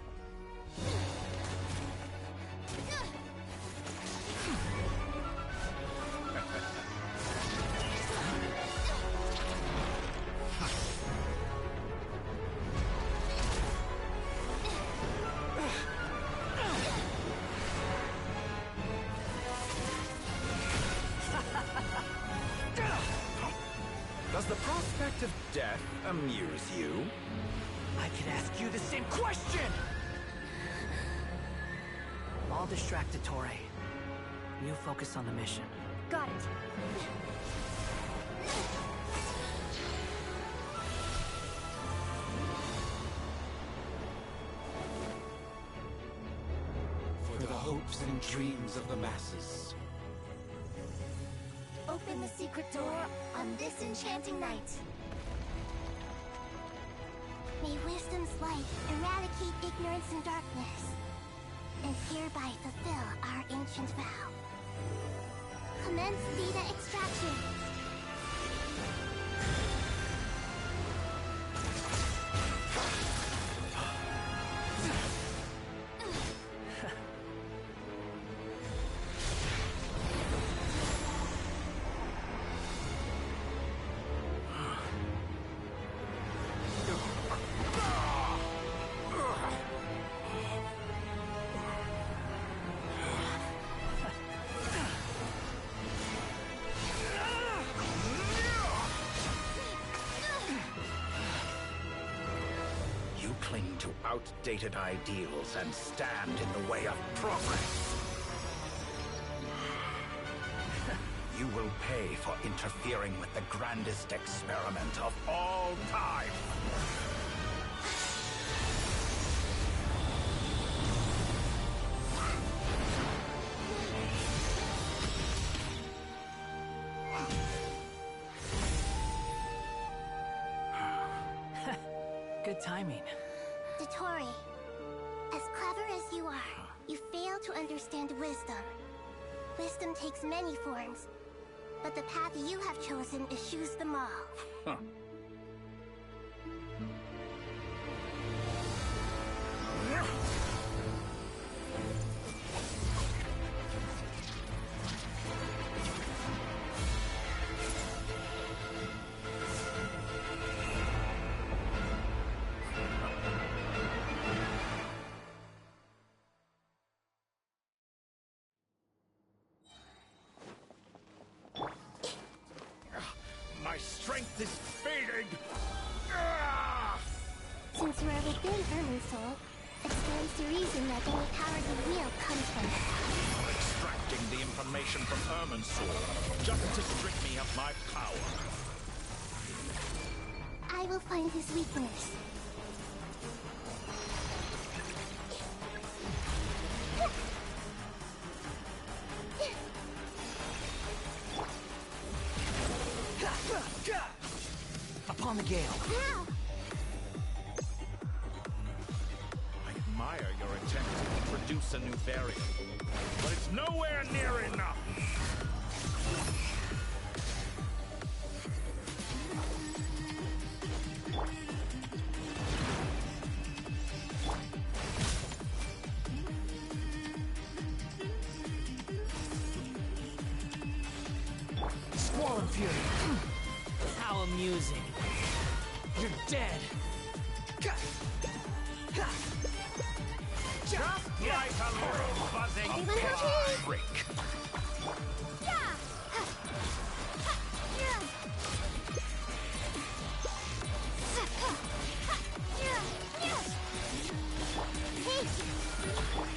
Does the prospect of death amuse you? I could ask you the same question! I'll distract Dottore. You focus on the mission. Got it. For the hopes and dreams of the masses. Open the secret door on this enchanting night. May wisdom's light eradicate ignorance and darkness, and hereby fulfill our ancient vow. Commence data extraction. Cling to outdated ideals and stand in the way of progress. You will pay for interfering with the grandest experiment of all time. Perfect timing. Dottore, as clever as you are, you fail to understand wisdom. Wisdom takes many forms, but the path you have chosen eschews them all. Huh. My strength is fading! Since we're within Irminsul, it stands to reason that any power you wield comes from it. You're extracting the information from Irminsul just to strip me of my power. I will find his weakness. Upon the gale. Now! I admire your attempt to introduce a new variable, but it's nowhere near enough. Squall and Fury. How amusing. You're dead. Just like a little buzzing trick.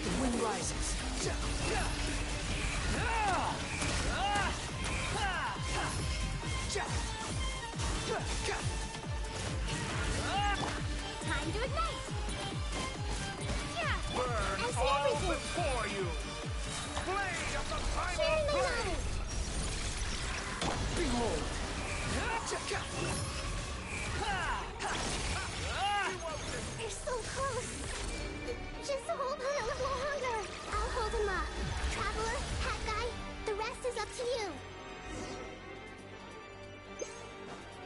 The wind rises. Time to ignite! Burn I see all everything. before you. Blade of the Share primal my blade. knowledge! Behold. You're so close! Just hold on a little longer! I'll hold him up. Traveler, Hat Guy, the rest is up to you.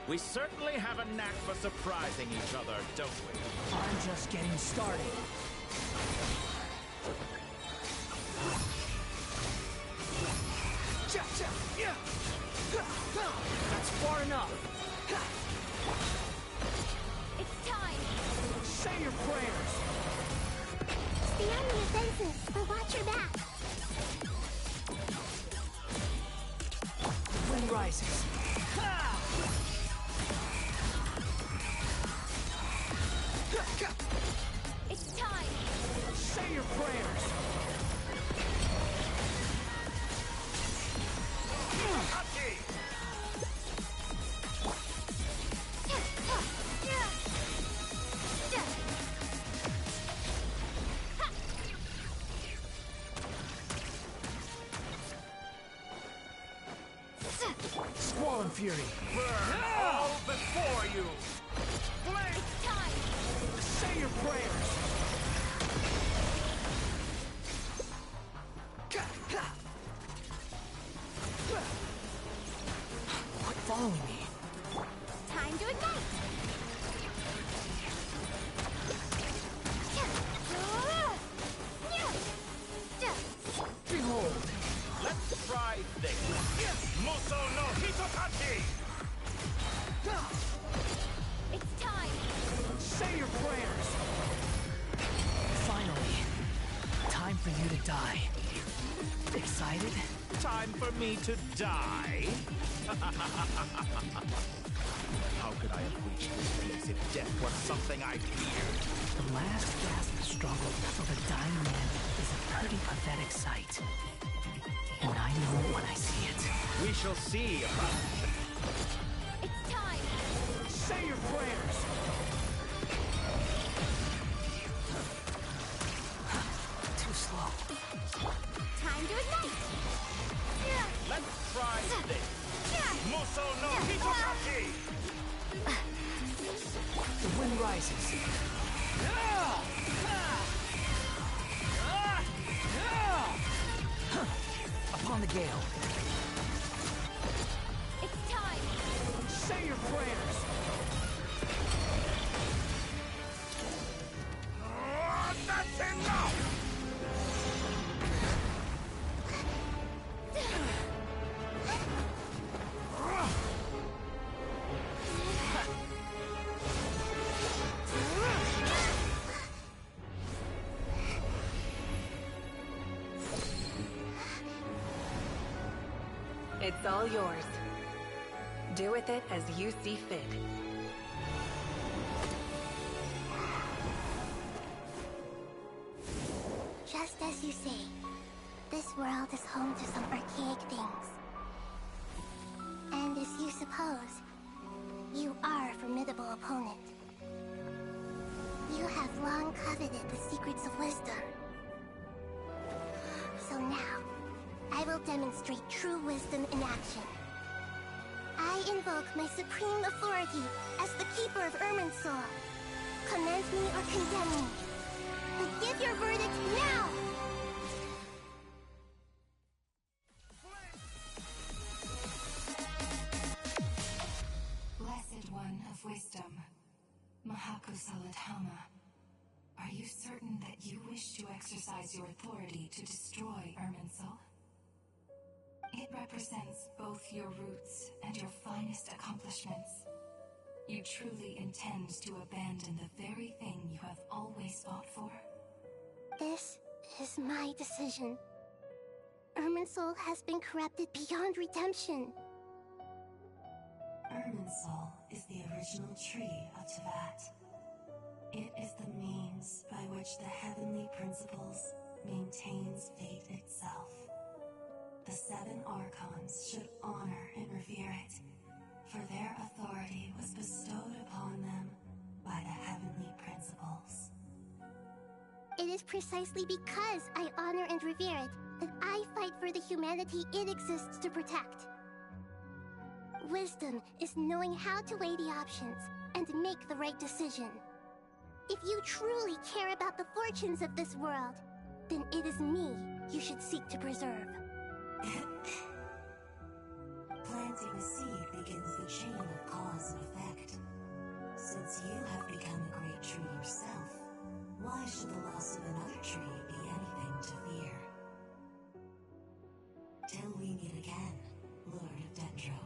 We certainly have a knack for surprising each other, don't we? I'm just getting started. That's far enough. It's time! Say your prayers. Stay on the offensive, but watch your back. The wind rises. It's time! Say your prayers. Squall and Fury. Burn all before you. Blade. Time! Say your prayers. Quit following me. Time to ignite! Behold. Let's try this. Muso no Hitokachi. It's time! Say your prayers. Finally, time for you to die. Excited? Time for me to die? How could I have reached this place if death was something I feared? The last gasp struggle of a dying man is a pretty pathetic sight. And I know it when I see it. We shall see about it. It's time! Say your prayers! Too slow. Time to ignite! Let's try this. Muso no Hitokachi! The wind rises. the gale. It's time! Say your prayers! That's enough! It's all yours. Do with it as you see fit. Just as you say, this world is home to some archaic things. And as you suppose, you are a formidable opponent. You have long coveted the secrets of wisdom. So now, I will demonstrate true wisdom in action. I invoke my supreme authority as the keeper of Irminsul. Commend me or condemn me. But give your verdict now! Blessed One of Wisdom, Mahakusaladhama, are you certain that you wish to exercise your authority to destroy Irminsul? It represents both your roots and your finest accomplishments. You truly intend to abandon the very thing you have always fought for? This is my decision. Irminsul has been corrupted beyond redemption. Irminsul is the original tree of Tevat. It is the means by which the heavenly principles maintains fate itself. The 7 Archons should honor and revere it, for their authority was bestowed upon them by the heavenly principles. It is precisely because I honor and revere it that I fight for the humanity it exists to protect. Wisdom is knowing how to weigh the options and make the right decision. If you truly care about the fortunes of this world, then it is me you should seek to preserve. Planting a seed begins the chain of cause and effect. Since you have become a great tree yourself, why should the loss of another tree be anything to fear? Till we meet again, Lord of Dendro.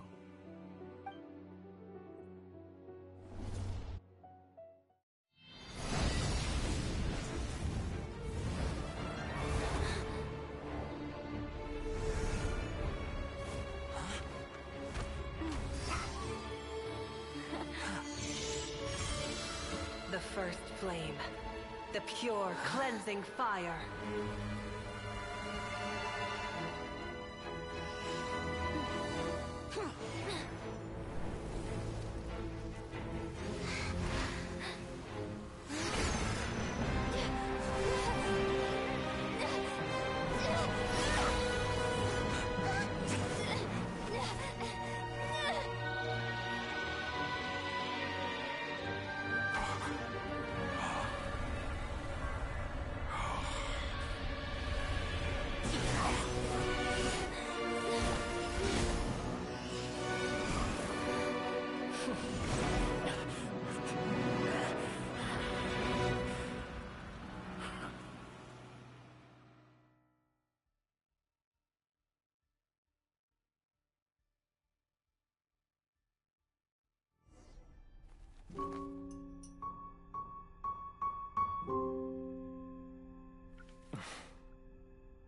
The first flame. The pure, cleansing fire.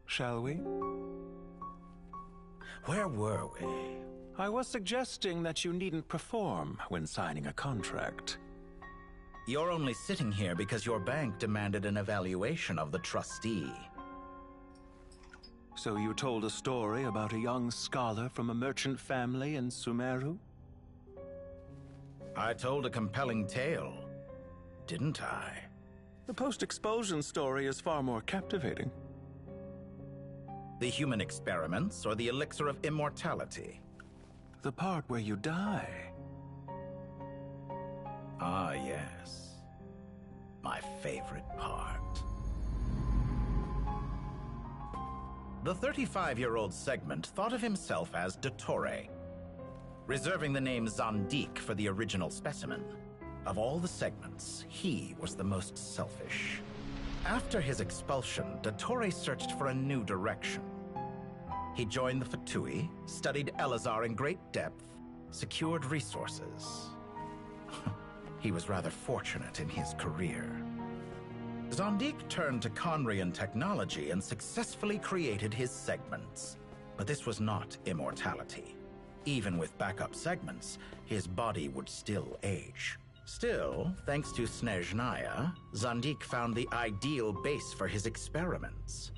Shall we? Where were we? I was suggesting that you needn't perform when signing a contract. You're only sitting here because your bank demanded an evaluation of the trustee. So you told a story about a young scholar from a merchant family in Sumeru? I told a compelling tale, didn't I? The post-expulsion story is far more captivating. The human experiments or the elixir of immortality? The part where you die. Ah, yes. My favorite part. The 35-year-old Segment thought of himself as Dottore, reserving the name Zandik for the original specimen. Of all the Segments, he was the most selfish. After his expulsion, Dottore searched for a new direction. He joined the Fatui, studied Elazar in great depth, secured resources. He was rather fortunate in his career. Zandik turned to Conrian technology and successfully created his segments. But this was not immortality. Even with backup segments, his body would still age. Still, thanks to Snezhnaya, Zandik found the ideal base for his experiments.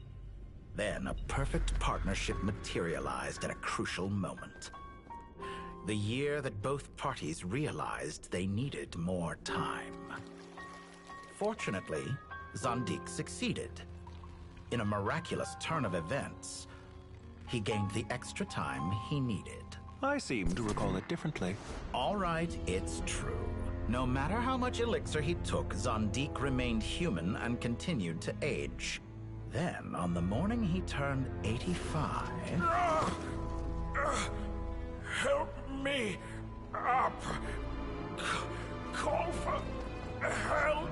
Then a perfect partnership materialized at a crucial moment. The year that both parties realized they needed more time. Fortunately, Zandik succeeded. In a miraculous turn of events, he gained the extra time he needed. I seem to recall it differently. All right, it's true. No matter how much elixir he took, Zandik remained human and continued to age. Then, on the morning he turned 85... Help me up! Call for help!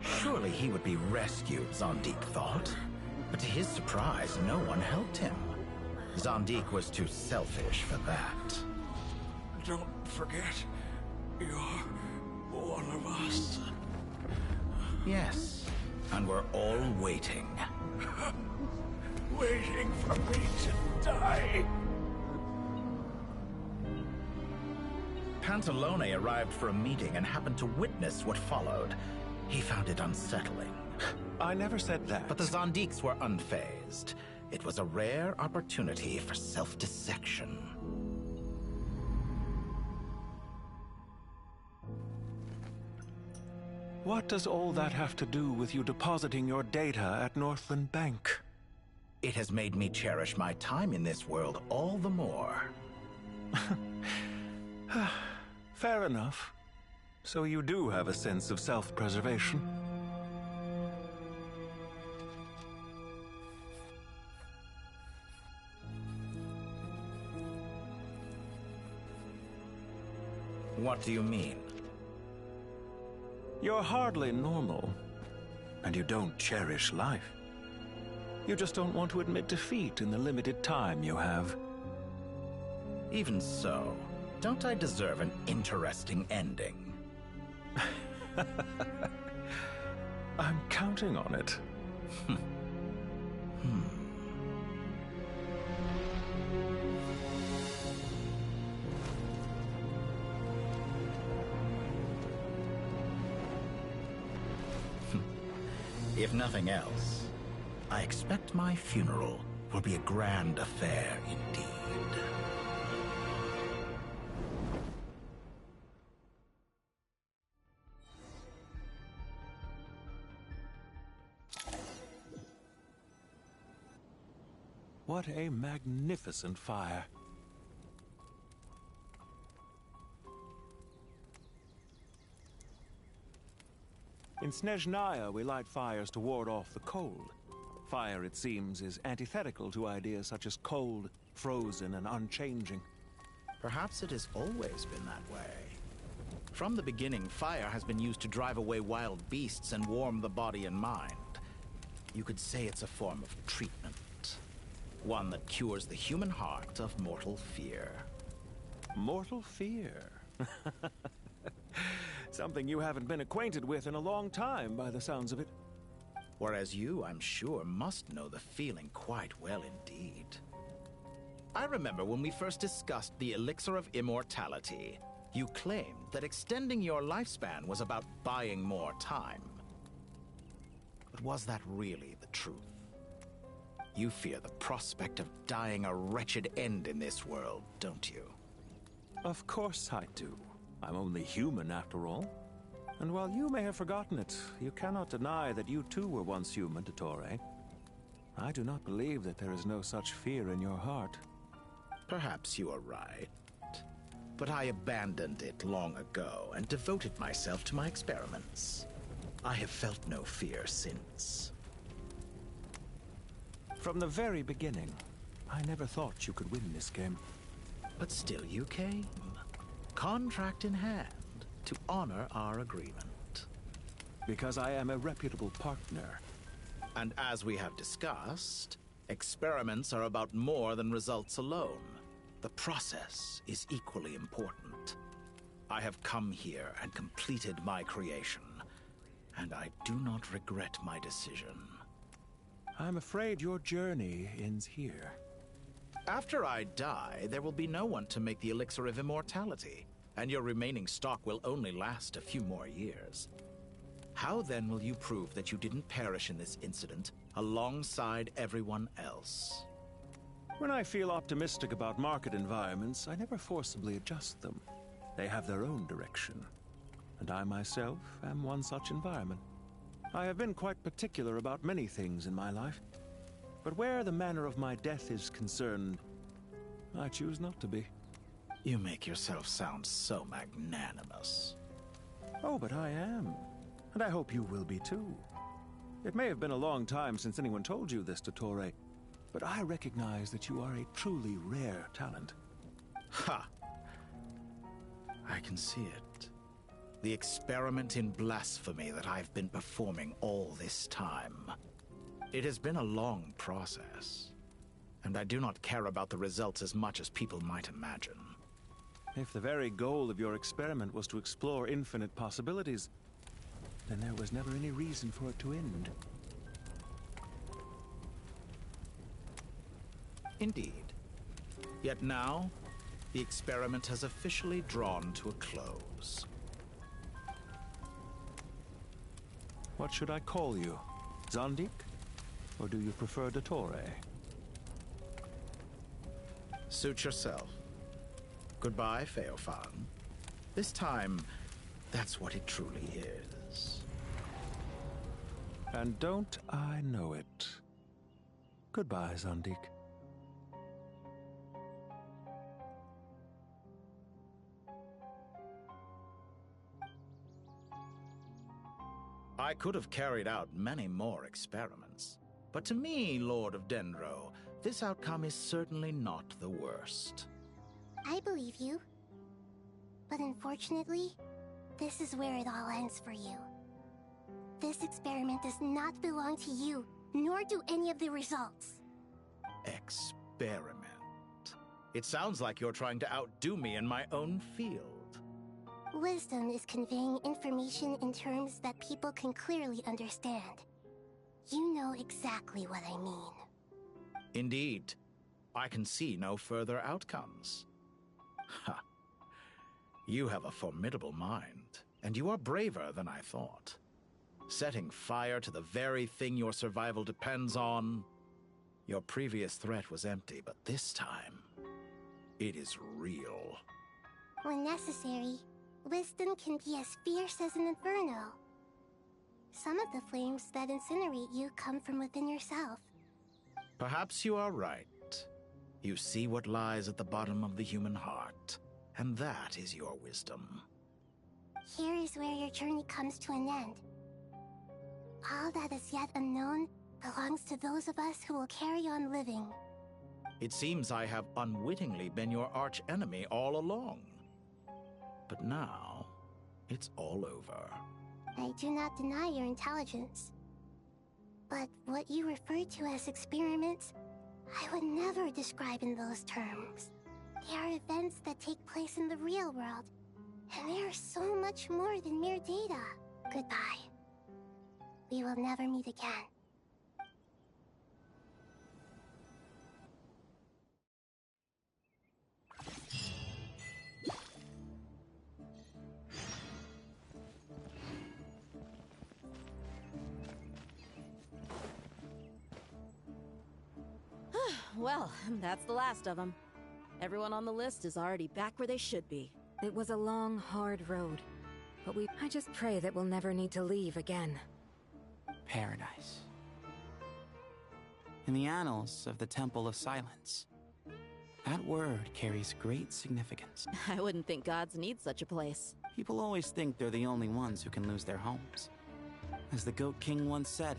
Surely he would be rescued, Zandik thought. But to his surprise, no one helped him. Zandik was too selfish for that. Don't forget, you're one of us. Yes, and we're all waiting. Waiting for me to die. Pantalone arrived for a meeting and happened to witness what followed. He found it unsettling. I never said that. But the Zandiks were unfazed. It was a rare opportunity for self-dissection. What does all that have to do with you depositing your data at Northland Bank? It has made me cherish my time in this world all the more. Fair enough. So you do have a sense of self-preservation. What do you mean? You're hardly normal, and you don't cherish life. You just don't want to admit defeat in the limited time you have. Even so, don't I deserve an interesting ending? I'm counting on it. If nothing else, I expect my funeral will be a grand affair indeed. What a magnificent fire. In Snezhnaya, we light fires to ward off the cold. Fire, it seems, is antithetical to ideas such as cold, frozen, and unchanging. Perhaps it has always been that way. From the beginning, fire has been used to drive away wild beasts and warm the body and mind. You could say it's a form of treatment. One that cures the human heart of mortal fear. Mortal fear? Something you haven't been acquainted with in a long time, by the sounds of it. Whereas you, I'm sure, must know the feeling quite well indeed. I remember when we first discussed the elixir of immortality, you claimed that extending your lifespan was about buying more time. But was that really the truth? You fear the prospect of dying a wretched end in this world, don't you? Of course I do. I'm only human, after all. And while you may have forgotten it, you cannot deny that you too were once human, Dottore. I do not believe that there is no such fear in your heart. Perhaps you are right. But I abandoned it long ago and devoted myself to my experiments. I have felt no fear since. From the very beginning, I never thought you could win this game. But still you came. Contract in hand, to honor our agreement. Because I am a reputable partner. And as we have discussed, experiments are about more than results alone. The process is equally important. I have come here and completed my creation, and I do not regret my decision. I'm afraid your journey ends here. After I die, there will be no one to make the elixir of immortality, and your remaining stock will only last a few more years. How then will you prove that you didn't perish in this incident alongside everyone else? When I feel optimistic about market environments, I never forcibly adjust them. They have their own direction, and I myself am one such environment. I have been quite particular about many things in my life, but where the manner of my death is concerned, I choose not to be. You make yourself sound so magnanimous. Oh, but I am, and I hope you will be too. It may have been a long time since anyone told you this, Dottore, but I recognize that you are a truly rare talent. Ha! I can see it. The experiment in blasphemy that I've been performing all this time. It has been a long process, and I do not care about the results as much as people might imagine. If the very goal of your experiment was to explore infinite possibilities, then there was never any reason for it to end. Indeed. Yet now, the experiment has officially drawn to a close. What should I call you? Zandik? Or do you prefer Dottore? Suit yourself. Goodbye, Feofan. This time, that's what it truly is. And don't I know it? Goodbye, Zandik. I could have carried out many more experiments, but to me, Lord of Dendro, this outcome is certainly not the worst. I believe you. But unfortunately, this is where it all ends for you. This experiment does not belong to you, nor do any of the results. Experiment? It sounds like you're trying to outdo me in my own field. Wisdom is conveying information in terms that people can clearly understand. You know exactly what I mean. Indeed. I can see no further outcomes. Ha. You have a formidable mind, and you are braver than I thought. Setting fire to the very thing your survival depends on. Your previous threat was empty, but this time, it is real. When necessary, wisdom can be as fierce as an inferno. Some of the flames that incinerate you come from within yourself. Perhaps you are right. You see what lies at the bottom of the human heart, and that is your wisdom. Here is where your journey comes to an end. All that is yet unknown belongs to those of us who will carry on living. It seems I have unwittingly been your arch-enemy all along. But now, it's all over. I do not deny your intelligence. But what you refer to as experiments, I would never describe in those terms. They are events that take place in the real world, and they are so much more than mere data. Goodbye. We will never meet again. Well, that's the last of them. Everyone on the list is already back where they should be. It was a long, hard road, but I just pray that we'll never need to leave again. Paradise. In the annals of the Temple of Silence, that word carries great significance. I wouldn't think gods need such a place. People always think they're the only ones who can lose their homes. As the Goat King once said,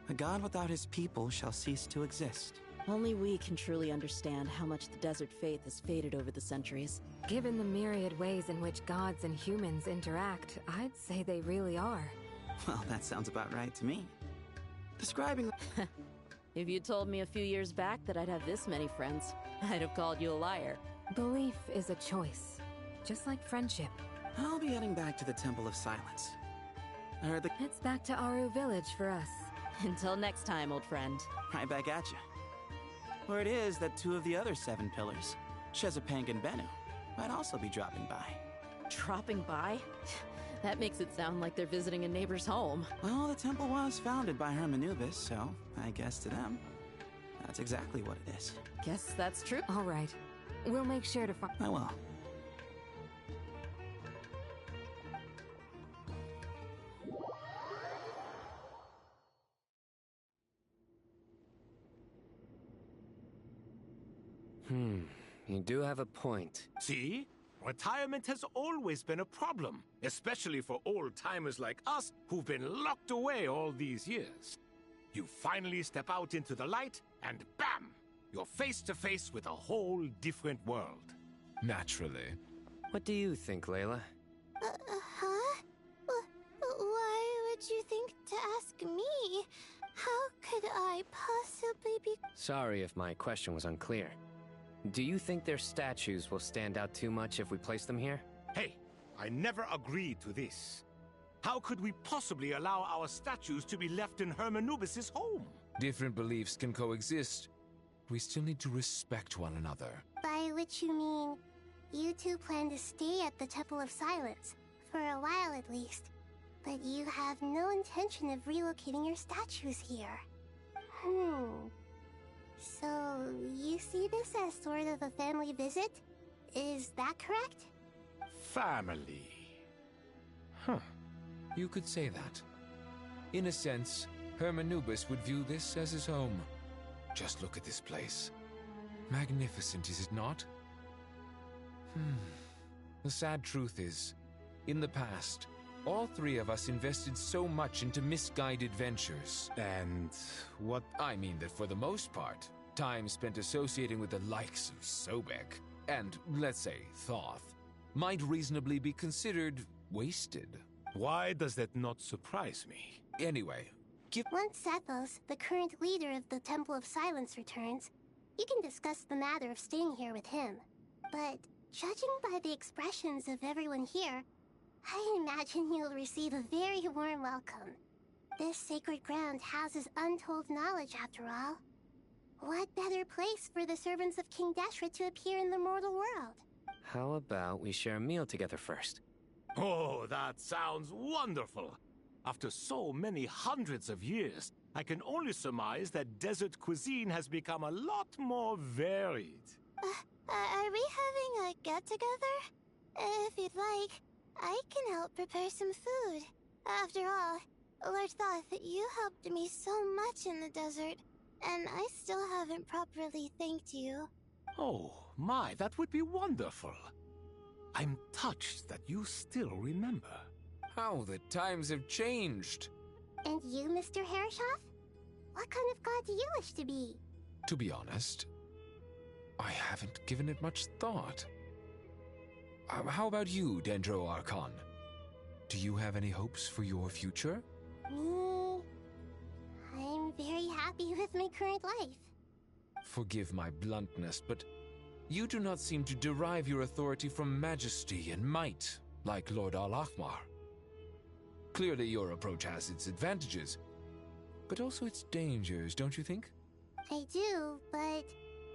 A god without his people shall cease to exist. Only we can truly understand how much the desert faith has faded over the centuries. Given the myriad ways in which gods and humans interact, I'd say they really are. Well, that sounds about right to me. Describing... If you told me a few years back that I'd have this many friends, I'd have called you a liar. Belief is a choice, just like friendship. I'll be heading back to the Temple of Silence. I heard the... It's back to Aru Village for us. Until next time, old friend. Right back at you. Word is that 2 of the other 7 pillars, Shezapang and Bennu, might also be dropping by. Dropping by? That makes it sound like they're visiting a neighbor's home. Well, the temple was founded by Hermanubis, so I guess to them, that's exactly what it is. Guess that's true. All right. We'll make sure to find... I will. You do have a point. See? Retirement has always been a problem, especially for old-timers like us who've been locked away all these years. You finally step out into the light, and bam! You're face to face with a whole different world. Naturally. What do you think, Layla? Huh? Why would you think to ask me? How could I possibly be... Sorry if my question was unclear. Do you think their statues will stand out too much if we place them here? Hey, I never agreed to this. How could we possibly allow our statues to be left in Hermanubis' home? Different beliefs can coexist. We still need to respect one another. By which you mean, you two plan to stay at the Temple of Silence, for a while at least. But you have no intention of relocating your statues here. So, you see this as sort of a family visit? Is that correct? Family. You could say that. In a sense, Hermanubis would view this as his home. Just look at this place. Magnificent, is it not? The sad truth is, in the past, all 3 of us invested so much into misguided ventures. And what? I mean that for the most part, time spent associating with the likes of Sobek, and, let's say, Thoth, might reasonably be considered wasted. Why does that not surprise me? Anyway, once Sethos, the current leader of the Temple of Silence, returns, you can discuss the matter of staying here with him. But judging by the expressions of everyone here, I imagine you'll receive a very warm welcome. This sacred ground houses untold knowledge, after all. What better place for the servants of King Deshret to appear in the mortal world? How about we share a meal together first? Oh, that sounds wonderful! After so many hundreds of years, I can only surmise that desert cuisine has become a lot more varied. Are we having a get-together? If you'd like, I can help prepare some food. After all, Lord Thoth, you helped me so much in the desert, and I still haven't properly thanked you. Oh, my, that would be wonderful. I'm touched that you still remember. How the times have changed. And you, Mr. Herreshoff? What kind of god do you wish to be? To be honest, I haven't given it much thought. How about you, Dendro Archon? Do you have any hopes for your future? Me? I'm very happy with my current life. Forgive my bluntness, but you do not seem to derive your authority from majesty and might, like Lord Al-Ahmar. Clearly your approach has its advantages, but also its dangers, don't you think? I do, but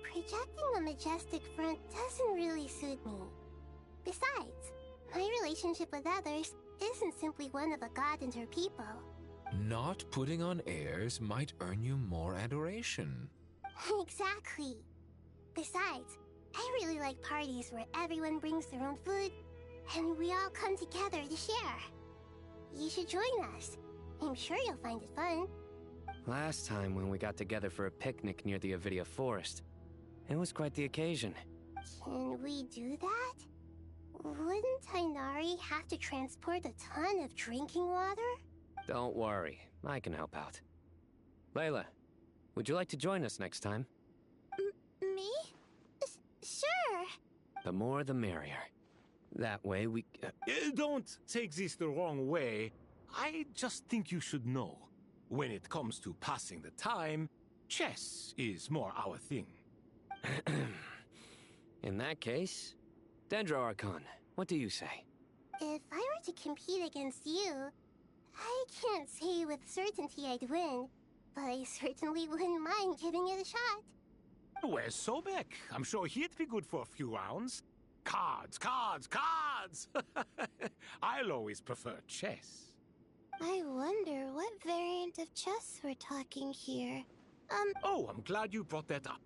projecting a majestic front doesn't really suit me. Besides, my relationship with others isn't simply one of a god and her people. Not putting on airs might earn you more adoration. Exactly. Besides, I really like parties where everyone brings their own food, and we all come together to share. You should join us. I'm sure you'll find it fun. Last time when we got together for a picnic near the Avidia Forest, it was quite the occasion. Can we do that? Wouldn't Tainari have to transport a ton of drinking water? Don't worry, I can help out. Layla, would you like to join us next time? Me? Sure. The more the merrier. That way we... Don't take this the wrong way. I just think you should know. When it comes to passing the time, chess is more our thing. In that case, Dendro Archon, what do you say? If I were to compete against you, I can't say with certainty I'd win, but I certainly wouldn't mind giving it a shot. Where's Sobek? I'm sure he'd be good for a few rounds. Cards, cards, cards! I'll always prefer chess. I wonder what variant of chess we're talking here. Oh, I'm glad you brought that up.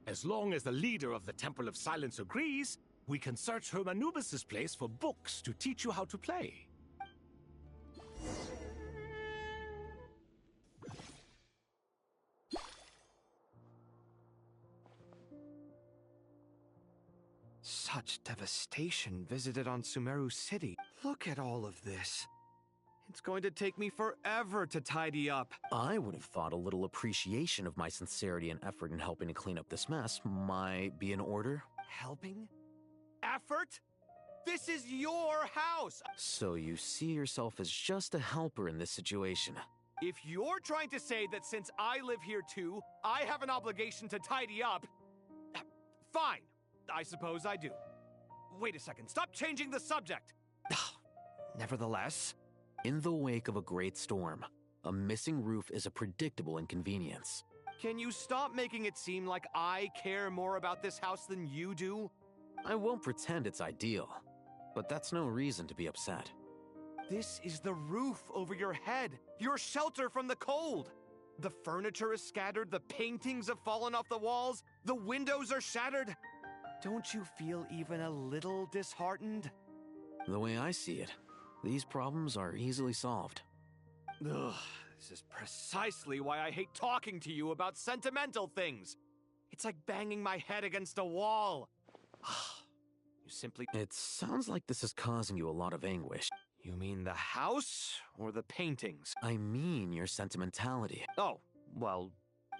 As long as the leader of the Temple of Silence agrees, we can search Hermanubis' place for books to teach you how to play. Such devastation visited on Sumeru City. Look at all of this. It's going to take me forever to tidy up. I would have thought a little appreciation of my sincerity and effort in helping to clean up this mess might be in order. Helping? Effort? This is your house! So you see yourself as just a helper in this situation. If you're trying to say that since I live here too, I have an obligation to tidy up, fine. I suppose I do. Wait a second, stop changing the subject! Nevertheless, in the wake of a great storm, a missing roof is a predictable inconvenience. Can you stop making it seem like I care more about this house than you do? I won't pretend it's ideal, but that's no reason to be upset. This is the roof over your head, your shelter from the cold. The furniture is scattered, the paintings have fallen off the walls, the windows are shattered. Don't you feel even a little disheartened? The way I see it, these problems are easily solved. Ugh, this is precisely why I hate talking to you about sentimental things. It's like banging my head against a wall. You simply... It sounds like this is causing you a lot of anguish. You mean the house or the paintings? I mean your sentimentality. Oh, well...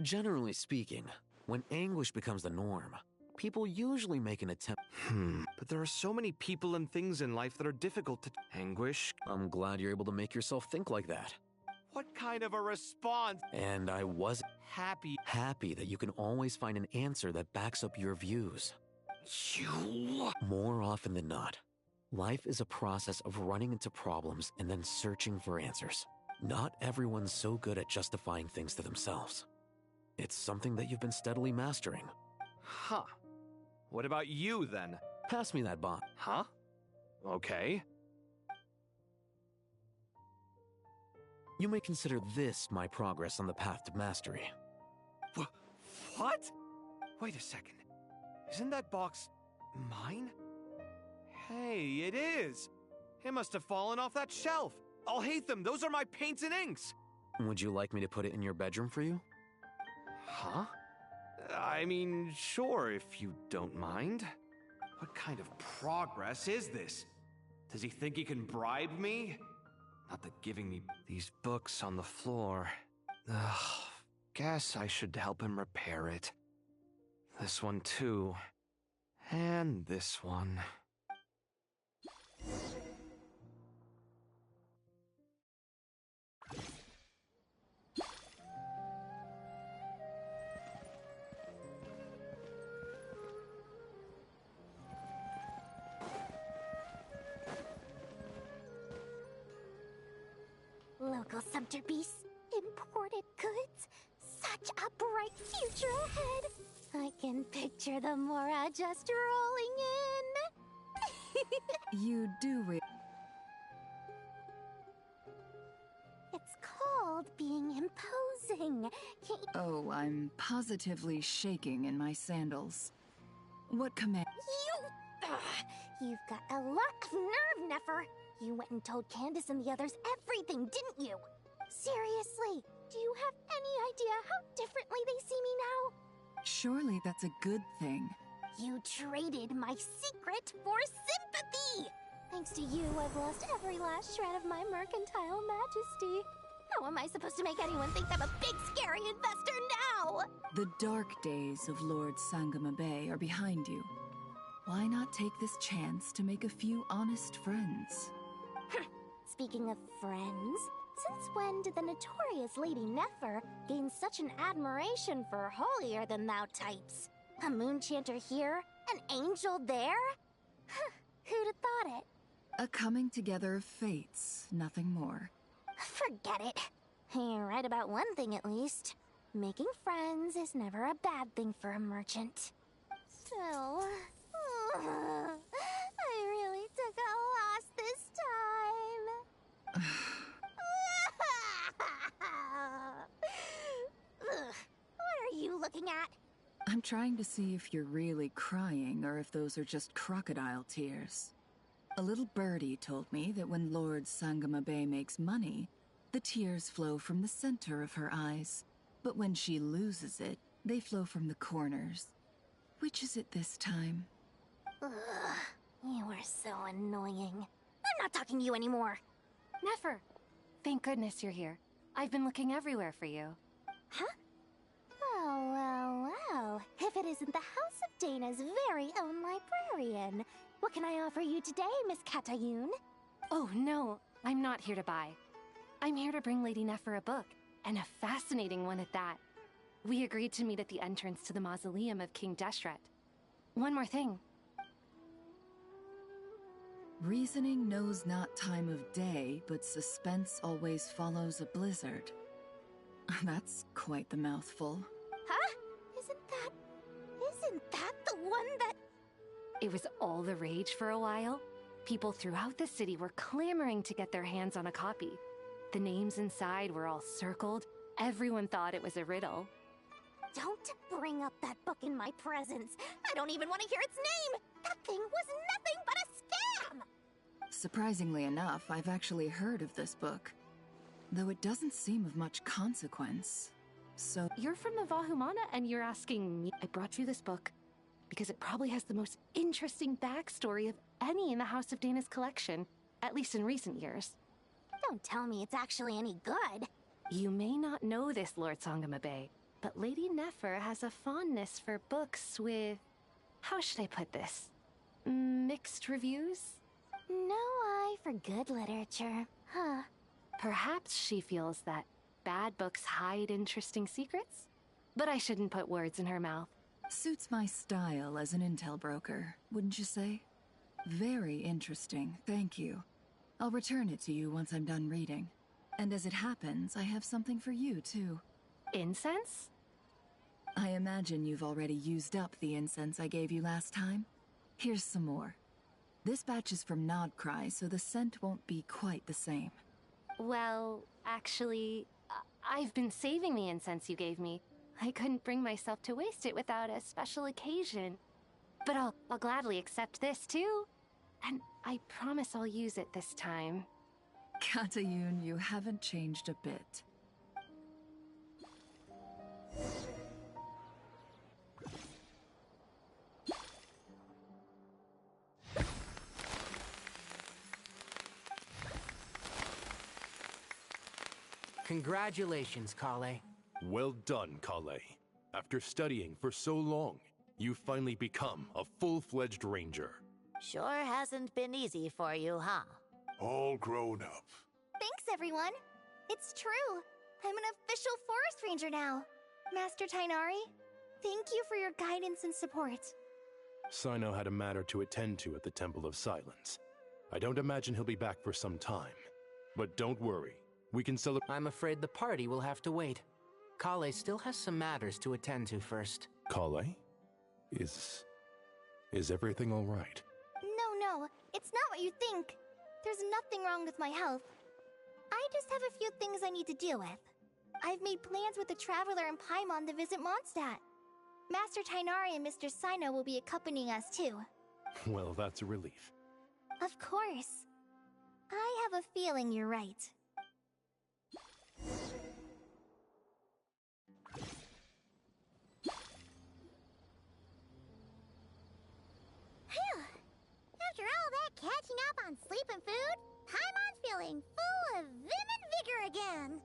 Generally speaking, when anguish becomes the norm, people usually make an attempt. But there are so many people and things in life that are difficult to... Anguish? I'm glad you're able to make yourself think like that. What kind of a response? And I was happy that you can always find an answer that backs up your views. You... More often than not, life is a process of running into problems and then searching for answers. Not everyone's so good at justifying things to themselves. It's something that you've been steadily mastering. Huh. What about you, then? Pass me that bot. Huh? Okay. You may consider this my progress on the path to mastery. What? Wait a second. Isn't that box mine? Hey, it is. It must have fallen off that shelf. I'll hate them. Those are my paints and inks. Would you like me to put it in your bedroom for you? Huh? I mean, sure, if you don't mind. What kind of progress is this? Does he think he can bribe me? Not that giving me these books on the floor. Ugh, guess I should help him repair it. This one too. And this one. Local subterbeasts, imported goods, such a bright future ahead. I can picture the Mora just rolling in. You do It's called being imposing. Oh, I'm positively shaking in my sandals. What command? You've got a lot of nerve, Nefer. You went and told Candace and the others everything, didn't you? Seriously, do you have any idea how differently they see me now? Surely that's a good thing. You traded my secret for sympathy! Thanks to you, I've lost every last shred of my mercantile majesty. How am I supposed to make anyone think I'm a big, scary, and The dark days of Lord Sangama Bay are behind you. Why not take this chance to make a few honest friends? Speaking of friends, since when did the notorious Lady Nefer gain such an admiration for holier-than-thou types? A moon chanter here, an angel there? Who'd have thought it? A coming together of fates, nothing more. Forget it. You're right about one thing at least. Making friends is never a bad thing for a merchant. Still, I really took a loss this time. What are you looking at? I'm trying to see if you're really crying or if those are just crocodile tears. A little birdie told me that when Lord Sangama Bay makes money, the tears flow from the center of her eyes. But when she loses it, they flow from the corners. Which is it this time? Ugh, you are so annoying. I'm not talking to you anymore. Nefer, thank goodness you're here. I've been looking everywhere for you. Huh? Well. If it isn't the House of Dana's very own librarian. What can I offer you today, Miss Katayun? Oh, no. I'm not here to buy. I'm here to bring Lady Nefer a book, and a fascinating one at that. We agreed to meet at the entrance to the mausoleum of King Deshret. One more thing. Reasoning knows not time of day, but suspense always follows a blizzard. That's quite the mouthful. Huh? Isn't that the one that... It was all the rage for a while. People throughout the city were clamoring to get their hands on a copy. The names inside were all circled. Everyone thought it was a riddle. Don't bring up that book in my presence. I don't even want to hear its name. That thing was nothing but a scam. Surprisingly enough, I've actually heard of this book. Though it doesn't seem of much consequence. So... You're from the Vahumana and you're asking me. I brought you this book because it probably has the most interesting backstory of any in the House of Dana's collection, at least in recent years. Don't tell me it's actually any good. You may not know this, Lord Sangama Bay, but Lady Nefer has a fondness for books with... How should I put this? Mixed reviews? No eye for good literature, huh? Perhaps she feels that bad books hide interesting secrets? But I shouldn't put words in her mouth. Suits my style as an intel broker, wouldn't you say? Very interesting, thank you. I'll return it to you once I'm done reading. And as it happens, I have something for you, too. Incense? I imagine you've already used up the incense I gave you last time. Here's some more. This batch is from Nodcry, so the scent won't be quite the same. Well, actually, I've been saving the incense you gave me. I couldn't bring myself to waste it without a special occasion. But I'll gladly accept this, too. And I promise I'll use it this time. Katayun, you haven't changed a bit. Congratulations, Kale. Well done, Kale. After studying for so long, you've finally become a full-fledged ranger. Sure hasn't been easy for you, huh? All grown up. Thanks, everyone. It's true. I'm an official forest ranger now. Master Tainari, thank you for your guidance and support. Sino had a matter to attend to at the Temple of Silence. I don't imagine he'll be back for some time. But don't worry. We can celebrate. I'm afraid the party will have to wait. Kale still has some matters to attend to first. Kale? Is everything all right? No, it's not what you think. There's nothing wrong with my health. I just have a few things I need to deal with. I've made plans with the Traveler and Paimon to visit Mondstadt. Master Tainari and Mr. Sino will be accompanying us too. Well, that's a relief. Of course. I have a feeling you're right. Phew! After all that catching up on sleep and food, Paimon's feeling full of vim and vigor again.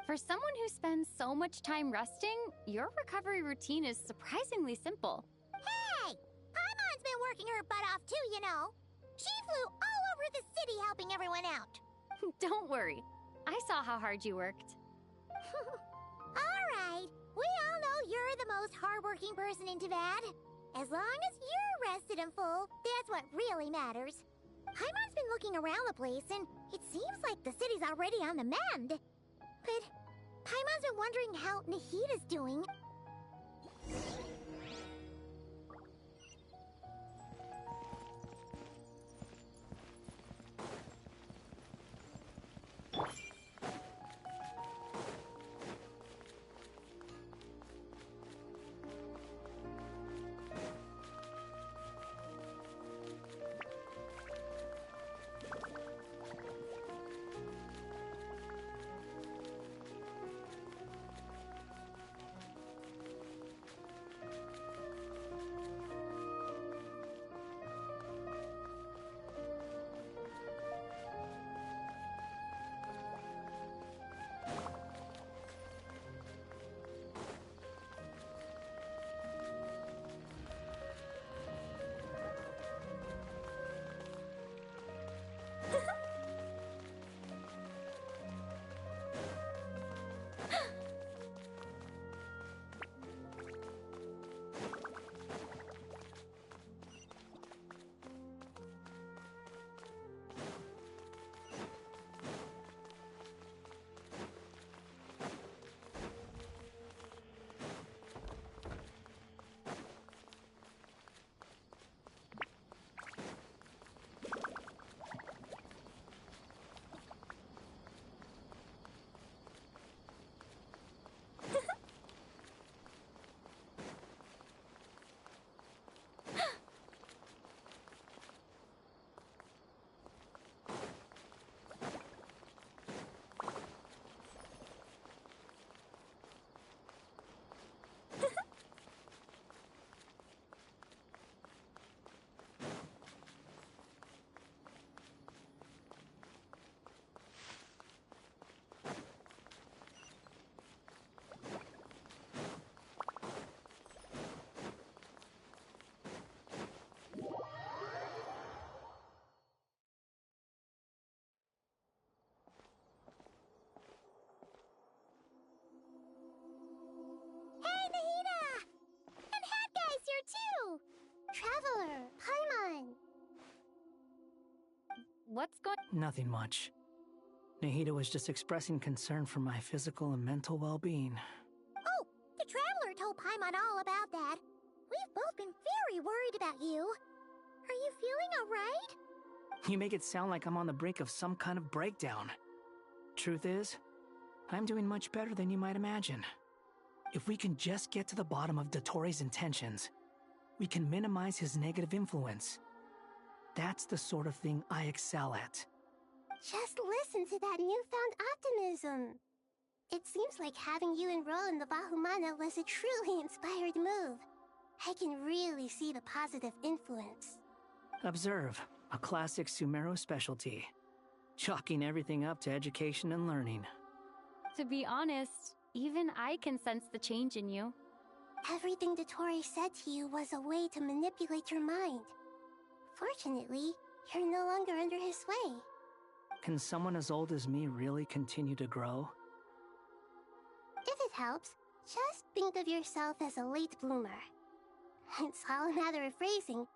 For someone who spends so much time resting, your recovery routine is surprisingly simple. Hey! Paimon's been working her butt off too, you know. She flew all over the city helping everyone out. Don't worry. I saw how hard you worked. Alright, we all know you're the most hardworking person in Tavad. As long as you're rested and full, that's what really matters. Paimon's been looking around the place, and it seems like the city's already on the mend. But Paimon's been wondering how Nahida's doing. Traveler, Paimon! What's going? Nothing much. Nahida was just expressing concern for my physical and mental well-being. Oh, the Traveler told Paimon all about that. We've both been very worried about you. Are you feeling alright? You make it sound like I'm on the brink of some kind of breakdown. Truth is, I'm doing much better than you might imagine. If we can just get to the bottom of Dottoro's intentions, we can minimize his negative influence. That's the sort of thing I excel at. Just listen to that newfound optimism. It seems like having you enroll in the Bahumana was a truly inspired move. I can really see the positive influence. Observe, a classic Sumeru specialty. Chalking everything up to education and learning. To be honest, even I can sense the change in you. Everything Dottori said to you was a way to manipulate your mind. Fortunately, you're no longer under his sway. Can someone as old as me really continue to grow? If it helps, just think of yourself as a late bloomer. It's all a matter of phrasing,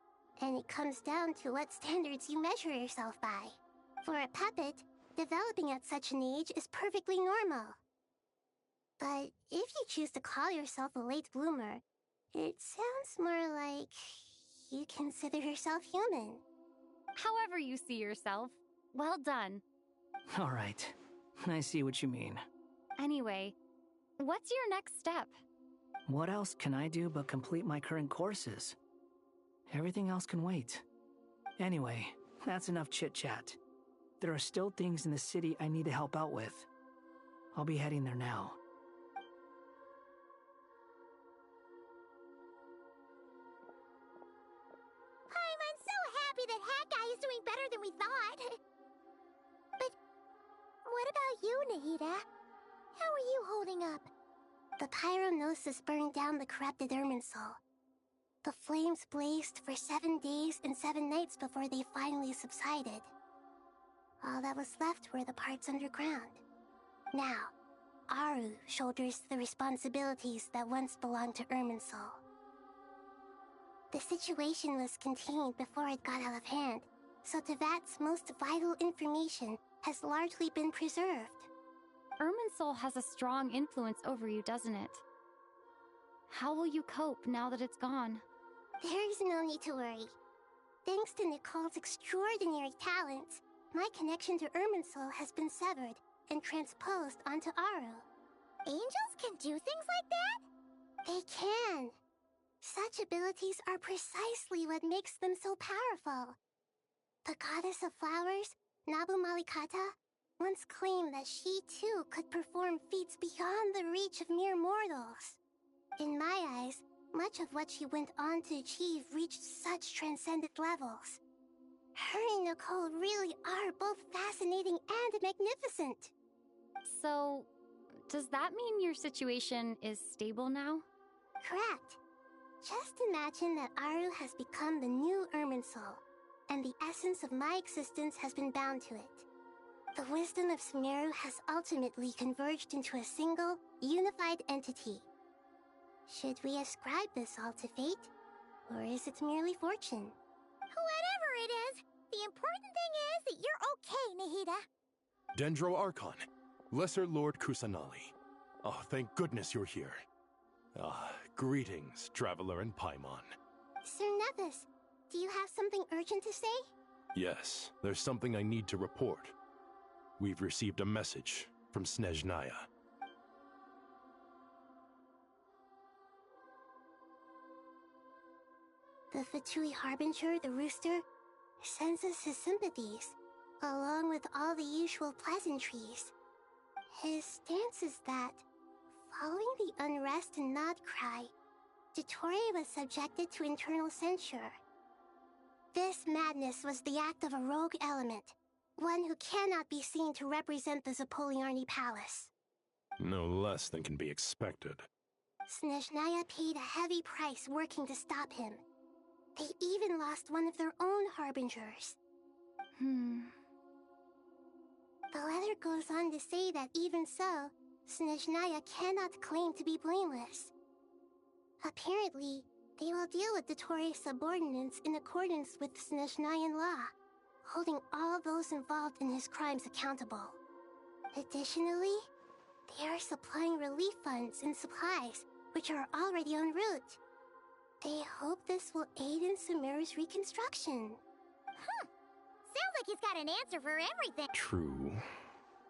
and it comes down to what standards you measure yourself by. For a puppet, developing at such an age is perfectly normal. But if you choose to call yourself a late bloomer, it sounds more like you consider yourself human. However you see yourself, well done. All right, I see what you mean. Anyway, what's your next step? What else can I do but complete my current courses? Everything else can wait. Anyway, that's enough chit-chat. There are still things in the city I need to help out with. I'll be heading there now. I'm so happy that Hat Guy is doing better than we thought. But what about you, Nahida? How were you holding up? The pyronosis burned down the corrupted Irminsul. The flames blazed for 7 days and 7 nights before they finally subsided. All that was left were the parts underground. Now, Aru shoulders the responsibilities that once belonged to Irminsul. The situation was contained before it got out of hand, so Tevat's most vital information has largely been preserved. Irminsul has a strong influence over you, doesn't it? How will you cope now that it's gone? There is no need to worry. Thanks to Nicole's extraordinary talents, my connection to Irminsul has been severed and transposed onto Aru. Angels can do things like that? They can. Such abilities are precisely what makes them so powerful. The goddess of flowers, Nabu Malikata, once claimed that she too could perform feats beyond the reach of mere mortals. In my eyes, much of what she went on to achieve reached such transcendent levels. Her and Nicole really are both fascinating and magnificent. So, does that mean your situation is stable now? Correct. Just imagine that Aru has become the new Irminsul, and the essence of my existence has been bound to it. The wisdom of Sumeru has ultimately converged into a single, unified entity. Should we ascribe this all to fate, or is it merely fortune? Whatever it is, the important thing is that you're okay, Nahida. Dendro Archon, Lesser Lord Kusanali. Oh, thank goodness you're here. Greetings, Traveler and Paimon. Sir Nevis, do you have something urgent to say? Yes, there's something I need to report. We've received a message from Snezhnaya. The Fatui Harbinger, the Rooster, sends us his sympathies, along with all the usual pleasantries. His stance is that, following the unrest and Nod Cry, Dottore was subjected to internal censure. This madness was the act of a rogue element, one who cannot be seen to represent the Zapoliarni Palace. No less than can be expected. Snezhnaya paid a heavy price working to stop him. They even lost one of their own Harbingers. The letter goes on to say that even so, Snezhnaya cannot claim to be blameless. Apparently, they will deal with Dottore's subordinates in accordance with Snezhnayan law, holding all those involved in his crimes accountable. Additionally, they are supplying relief funds and supplies, which are already en route. They hope this will aid in Sumeru's reconstruction. Sounds like he's got an answer for everything. True,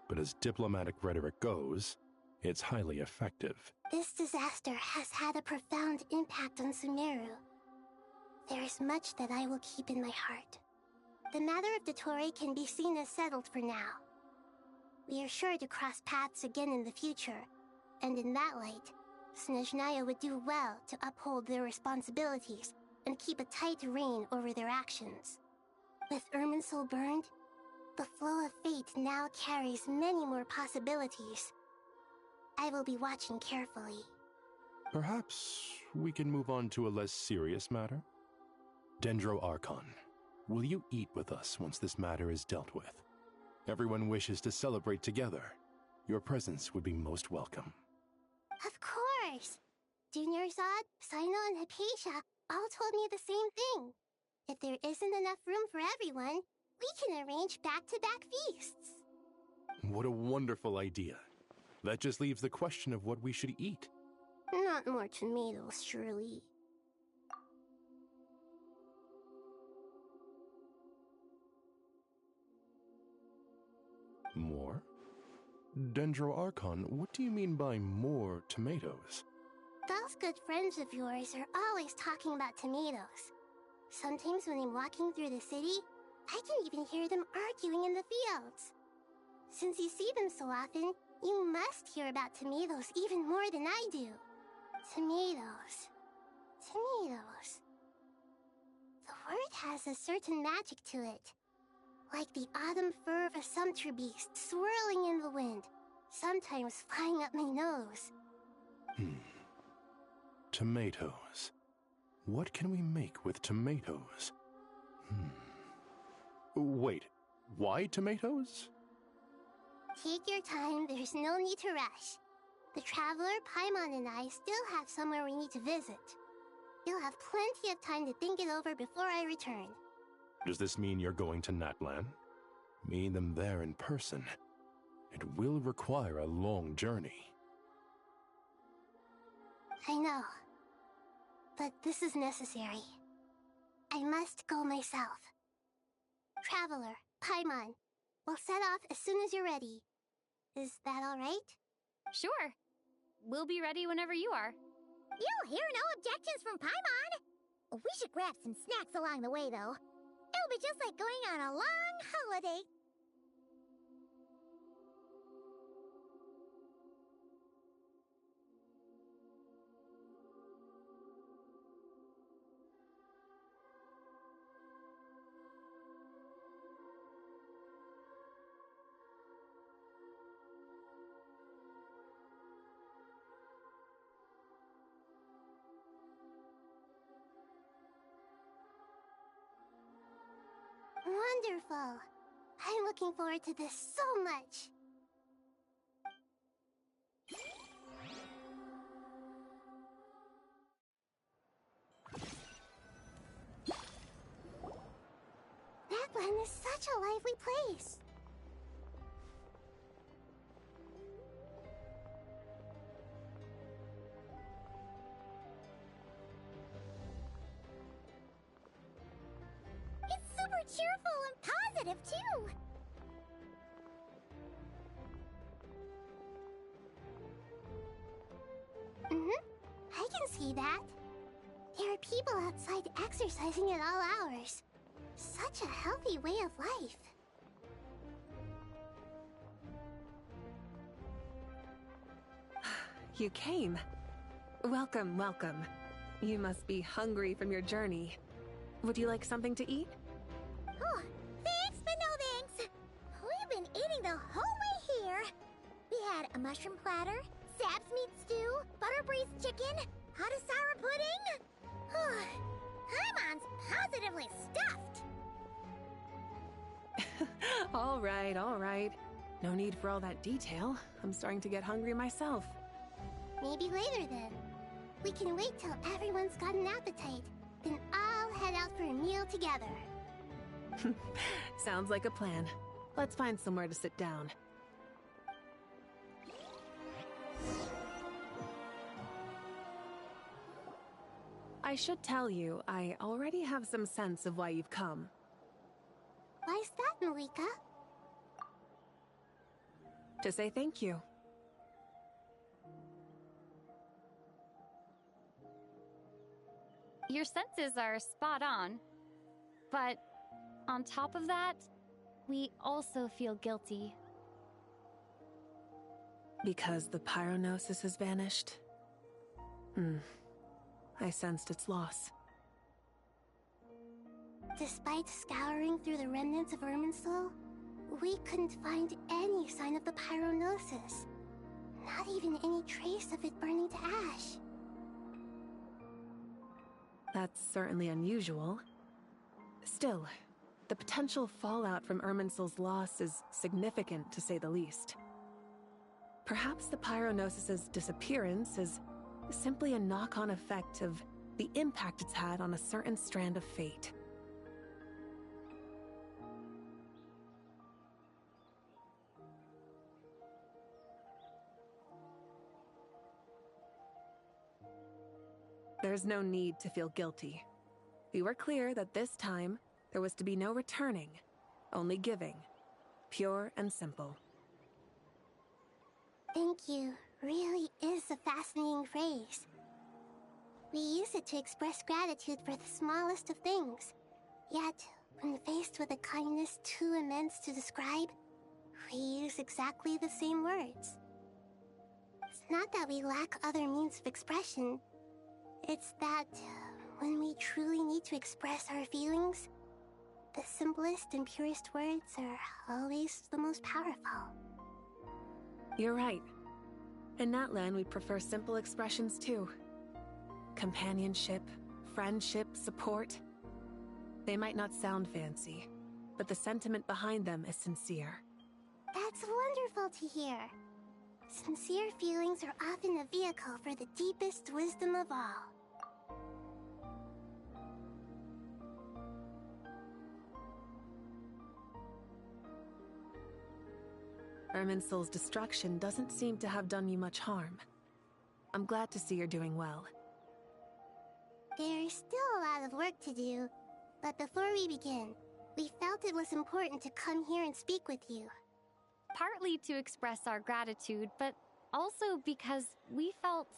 but as diplomatic rhetoric goes, it's highly effective. This disaster has had a profound impact on Sumeru. There is much that I will keep in my heart. The matter of Dottore can be seen as settled for now. We are sure to cross paths again in the future, and in that light, Snezhnaya would do well to uphold their responsibilities and keep a tight rein over their actions. With Irminsul burned, the flow of fate now carries many more possibilities. I will be watching carefully. Perhaps we can move on to a less serious matter? Dendro Archon, will you eat with us once this matter is dealt with? Everyone wishes to celebrate together. Your presence would be most welcome. Of course! Junior Zod, Sino, and Hypatia all told me the same thing. If there isn't enough room for everyone, we can arrange back-to-back feasts. What a wonderful idea. That just leaves the question of what we should eat. Not more tomatoes, surely. More? Dendro Archon, what do you mean by more tomatoes? Those good friends of yours are always talking about tomatoes. Sometimes when I'm walking through the city, I can even hear them arguing in the fields. Since you see them so often, you must hear about tomatoes even more than I do. Tomatoes. Tomatoes. The word has a certain magic to it. Like the autumn fur of a sumpter beast swirling in the wind, sometimes flying up my nose. Tomatoes. What can we make with tomatoes? Wait, why tomatoes? Take your time, there's no need to rush. The Traveler, Paimon, and I still have somewhere we need to visit. You'll have plenty of time to think it over before I return. Does this mean you're going to Natlan? Meet them there in person. It will require a long journey. I know. But this is necessary. I must go myself. Traveler, Paimon, we'll set off as soon as you're ready. Is that all right? Sure. We'll be ready whenever you are. You'll hear no objections from Paimon. We should grab some snacks along the way, though. It'll be just like going on a long holiday. Wonderful. I'm looking forward to this so much. Natlan is such a lively place. Super cheerful and positive, too! I can see that. There are people outside exercising at all hours. Such a healthy way of life. You came. Welcome, welcome. You must be hungry from your journey. Would you like something to eat? Oh, thanks, but no thanks. We've been eating the whole way here. We had a mushroom platter, sap's meat stew, butter braised chicken, Hadasara pudding. Paimon's positively stuffed. All right, all right. No need for all that detail. I'm starting to get hungry myself. Maybe later then. We can wait till everyone's got an appetite. Then I'll head out for a meal together. Sounds like a plan. Let's find somewhere to sit down. I should tell you, I already have some sense of why you've come. Why's that, Malika? To say thank you. Your senses are spot on. But on top of that, we also feel guilty. Because the pyronosis has vanished? I sensed its loss. Despite scouring through the remnants of Irminsul, we couldn't find any sign of the pyronosis. Not even any trace of it burning to ash. That's certainly unusual. Still, the potential fallout from Irminsul's loss is significant, to say the least. Perhaps the pyronosis's disappearance is simply a knock-on effect of the impact it's had on a certain strand of fate. There's no need to feel guilty. We were clear that this time, there was to be no returning, only giving. Pure and simple. Thank you really is a fascinating phrase. We use it to express gratitude for the smallest of things. Yet, when faced with a kindness too immense to describe, we use exactly the same words. It's not that we lack other means of expression. It's that when we truly need to express our feelings, the simplest and purest words are always the most powerful. You're right. In that land, we prefer simple expressions too. Companionship, friendship, support. They might not sound fancy, but the sentiment behind them is sincere. That's wonderful to hear. Sincere feelings are often a vehicle for the deepest wisdom of all. Irminsul's destruction doesn't seem to have done you much harm. I'm glad to see you're doing well. There's still a lot of work to do, but before we begin, we felt it was important to come here and speak with you. Partly to express our gratitude, but also because we felt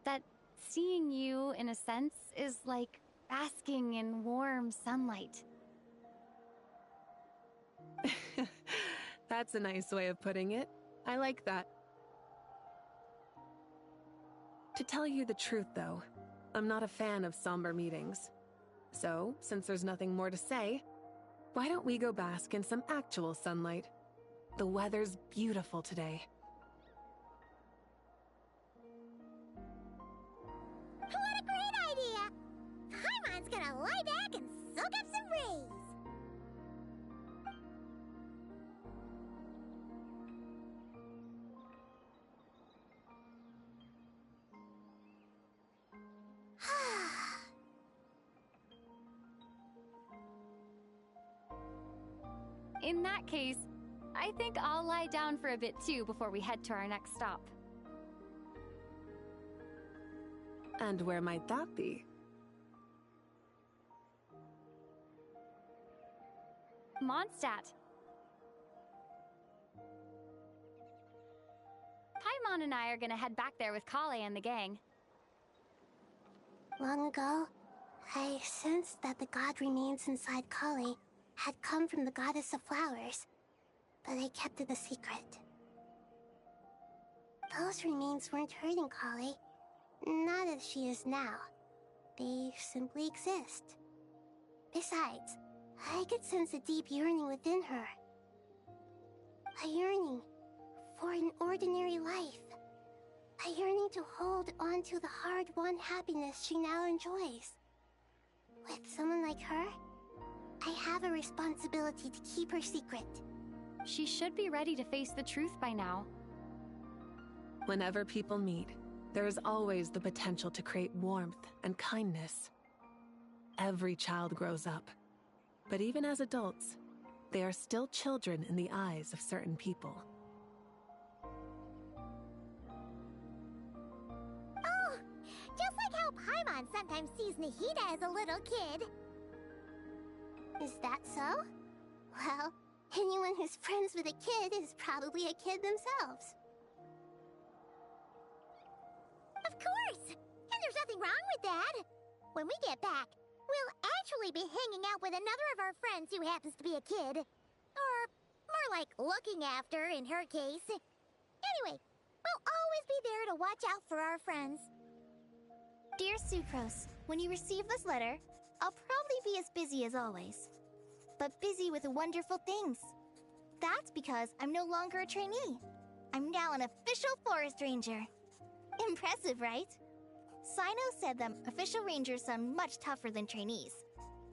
that seeing you, in a sense, is like basking in warm sunlight. That's a nice way of putting it. I like that. To tell you the truth, though, I'm not a fan of somber meetings. So, since there's nothing more to say, why don't we go bask in some actual sunlight? The weather's beautiful today. What a great idea! Paimon's gonna lie back and soak up some rays. In that case, I think I'll lie down for a bit too before we head to our next stop. And where might that be? Mondstadt. Paimon and I are gonna head back there with Kale and the gang. Long ago, I sensed that the god remains inside Kale had come from the goddess of flowers, but I kept it a secret. Those remains weren't hurting Kale, not as she is now. They simply exist. Besides, I could sense a deep yearning within her. A yearning for an ordinary life. A yearning to hold on to the hard-won happiness she now enjoys. With someone like her, I have a responsibility to keep her secret. She should be ready to face the truth by now. Whenever people meet, there is always the potential to create warmth and kindness. Every child grows up, but even as adults, they are still children in the eyes of certain people. Oh, just like how Paimon sometimes sees Nahida as a little kid. Is that so? Well, anyone who's friends with a kid is probably a kid themselves. Of course! And there's nothing wrong with that. When we get back, we'll actually be hanging out with another of our friends who happens to be a kid. Or more like looking after, in her case. Anyway, we'll always be there to watch out for our friends. Dear Sucrose, when you receive this letter, I'll probably be as busy as always. But busy with wonderful things. That's because I'm no longer a trainee. I'm now an official forest ranger. Impressive, right? Sino said them official rangers sound much tougher than trainees.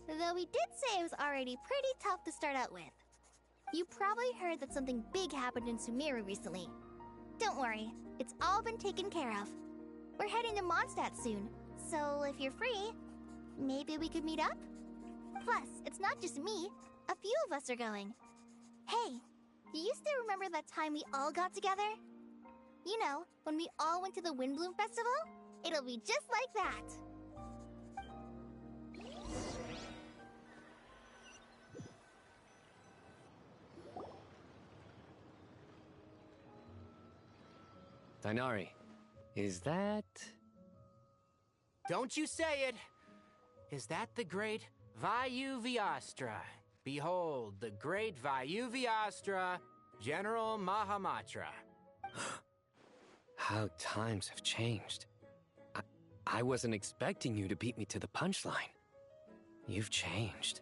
Though he did say it was already pretty tough to start out with. You probably heard that something big happened in Sumeru recently. Don't worry, it's all been taken care of. We're heading to Mondstadt soon, so if you're free, maybe we could meet up? Plus, it's not just me. A few of us are going. Hey, do you still remember that time we all got together? You know, when we all went to the Windbloom Festival? It'll be just like that. Dainari, is that... Don't you say it! Is that the great VII? Behold, the great VII, General Mahamatra. How times have changed. I wasn't expecting you to beat me to the punchline. You've changed.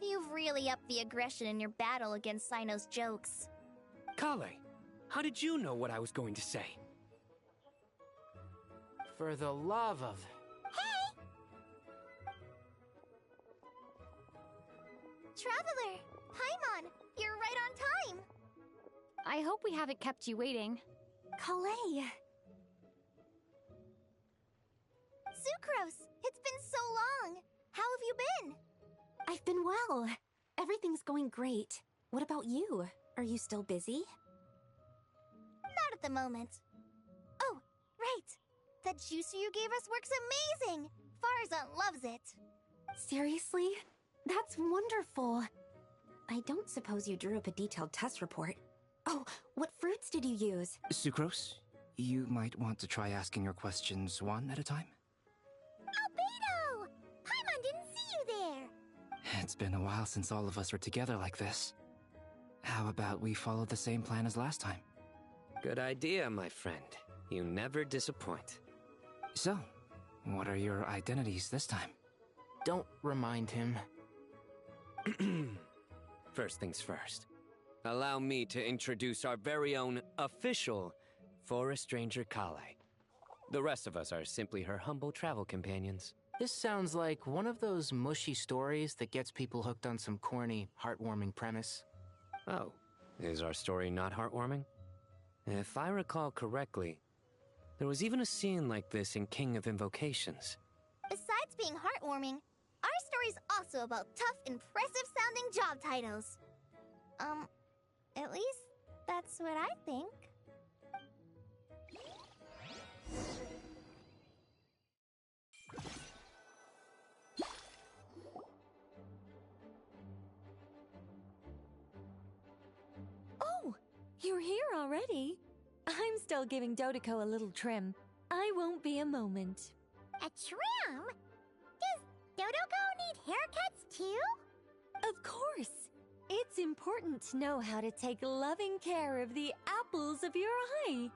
You've really upped the aggression in your battle against Sino's jokes. Kale, How did you know what I was going to say? For the love of... Traveler! Paimon! You're right on time! I hope we haven't kept you waiting. Calais! Sucrose! It's been so long! How have you been? I've been well. Everything's going great. What about you? Are you still busy? Not at the moment. Oh, right! That juicer you gave us works amazing! Farzan loves it! Seriously? That's wonderful. I don't suppose you drew up a detailed test report. Oh, what fruits did you use? Sucrose, you might want to try asking your questions one at a time. Albedo! Paimon didn't see you there! It's been a while since all of us were together like this. How about we follow the same plan as last time? Good idea, my friend. You never disappoint. So, what are your identities this time? Don't remind him. First things first. Allow me to introduce our very own official Forest Ranger Calais. The rest of us are simply her humble travel companions. This sounds like one of those mushy stories that gets people hooked on some corny, heartwarming premise. Oh, is our story not heartwarming? If I recall correctly, there was even a scene like this in King of Invocations. Besides being heartwarming, our story's also about tough, impressive-sounding job titles. At least that's what I think. Oh, you're here already? I'm still giving Dodoco a little trim. I won't be a moment. A trim? Does Dodoco need haircuts too? Of course. It's important to know how to take loving care of the apples of your eye.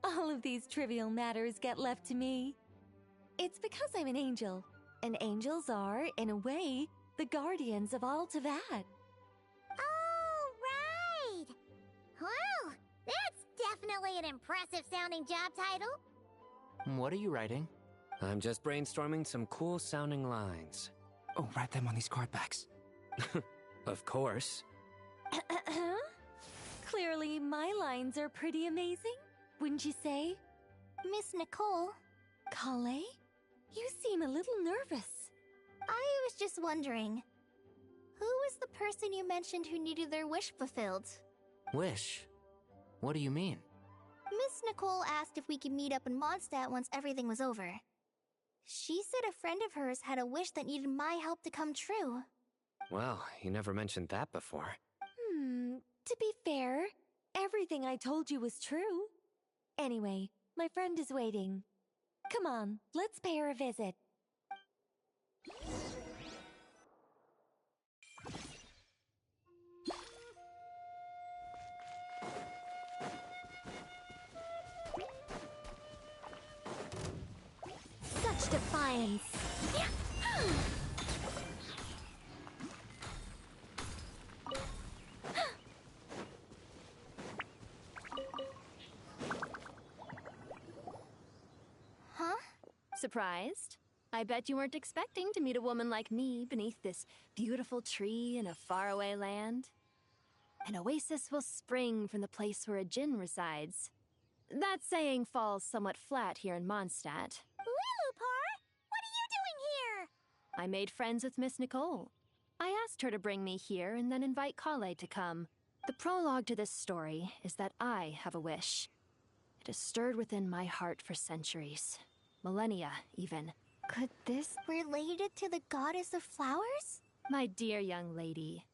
All of these trivial matters get left to me. It's because I'm an angel, and angels are, in a way, the guardians of all Teyvat. Oh, right! Well, that's definitely an impressive-sounding job title. What are you writing? I'm just brainstorming some cool-sounding lines. Oh, write them on these card backs. Of course. Clearly, my lines are pretty amazing, wouldn't you say? Miss Nicole? Calais? You seem a little nervous. I was just wondering, who was the person you mentioned who needed their wish fulfilled? Wish? What do you mean? Miss Nicole asked if we could meet up in Mondstadt once everything was over. She said a friend of hers had a wish that needed my help to come true. Well, you never mentioned that before. To be fair, everything I told you was true. Anyway, my friend is waiting. Come on, let's pay her a visit. Such defiance! Huh? Surprised? I bet you weren't expecting to meet a woman like me beneath this beautiful tree in a faraway land. An oasis will spring from the place where a djinn resides. That saying falls somewhat flat here in Mondstadt. Lilupar, what are you doing here? I made friends with Miss Nicole. I asked her to bring me here and then invite Calais to come. The prologue to this story is that I have a wish. It has stirred within my heart for centuries. Millennia, even. Could this be related to the goddess of flowers? My dear young lady,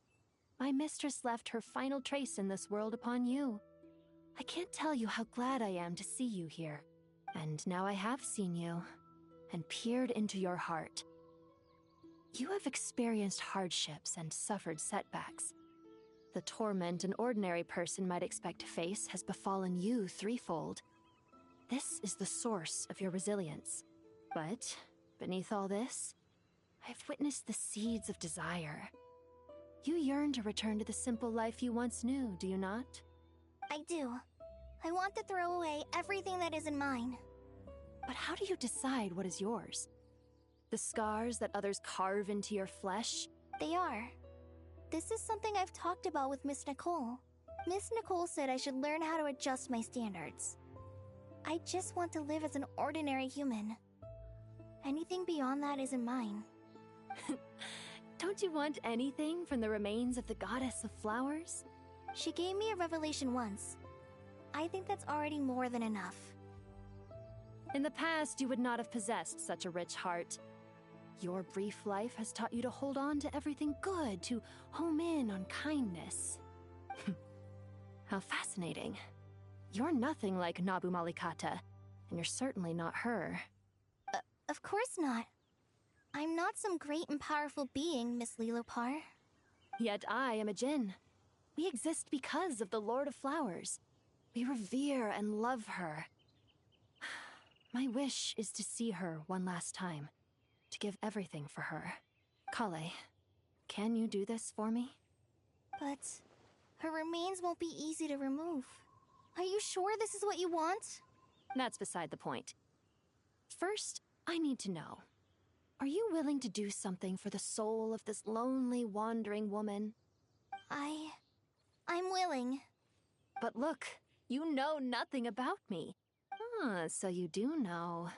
my mistress left her final trace in this world upon you. I can't tell you how glad I am to see you here. And now I have seen you, and peered into your heart. You have experienced hardships and suffered setbacks. The torment an ordinary person might expect to face has befallen you threefold. This is the source of your resilience. But beneath all this, I've witnessed the seeds of desire. You yearn to return to the simple life you once knew, do you not? I do. I want to throw away everything that isn't mine. But how do you decide what is yours? The scars that others carve into your flesh? They are. This is something I've talked about with Miss Nicole. Miss Nicole said I should learn how to adjust my standards. I just want to live as an ordinary human. Anything beyond that isn't mine. Don't you want anything from the remains of the goddess of flowers? She gave me a revelation once. I think that's already more than enough. In the past, you would not have possessed such a rich heart. Your brief life has taught you to hold on to everything good, to home in on kindness. How fascinating. You're nothing like Nabu Malikata, and you're certainly not her. Of course not. I'm not some great and powerful being, Miss Lilopar. Yet I am a Jinn. We exist because of the Lord of Flowers. We revere and love her. My wish is to see her one last time, to give everything for her. Kale, can you do this for me? But her remains won't be easy to remove. Are you sure this is what you want? That's beside the point. First, I need to know. Are you willing to do something for the soul of this lonely, wandering woman? I'm willing. But look, you know nothing about me. Ah, so you do know.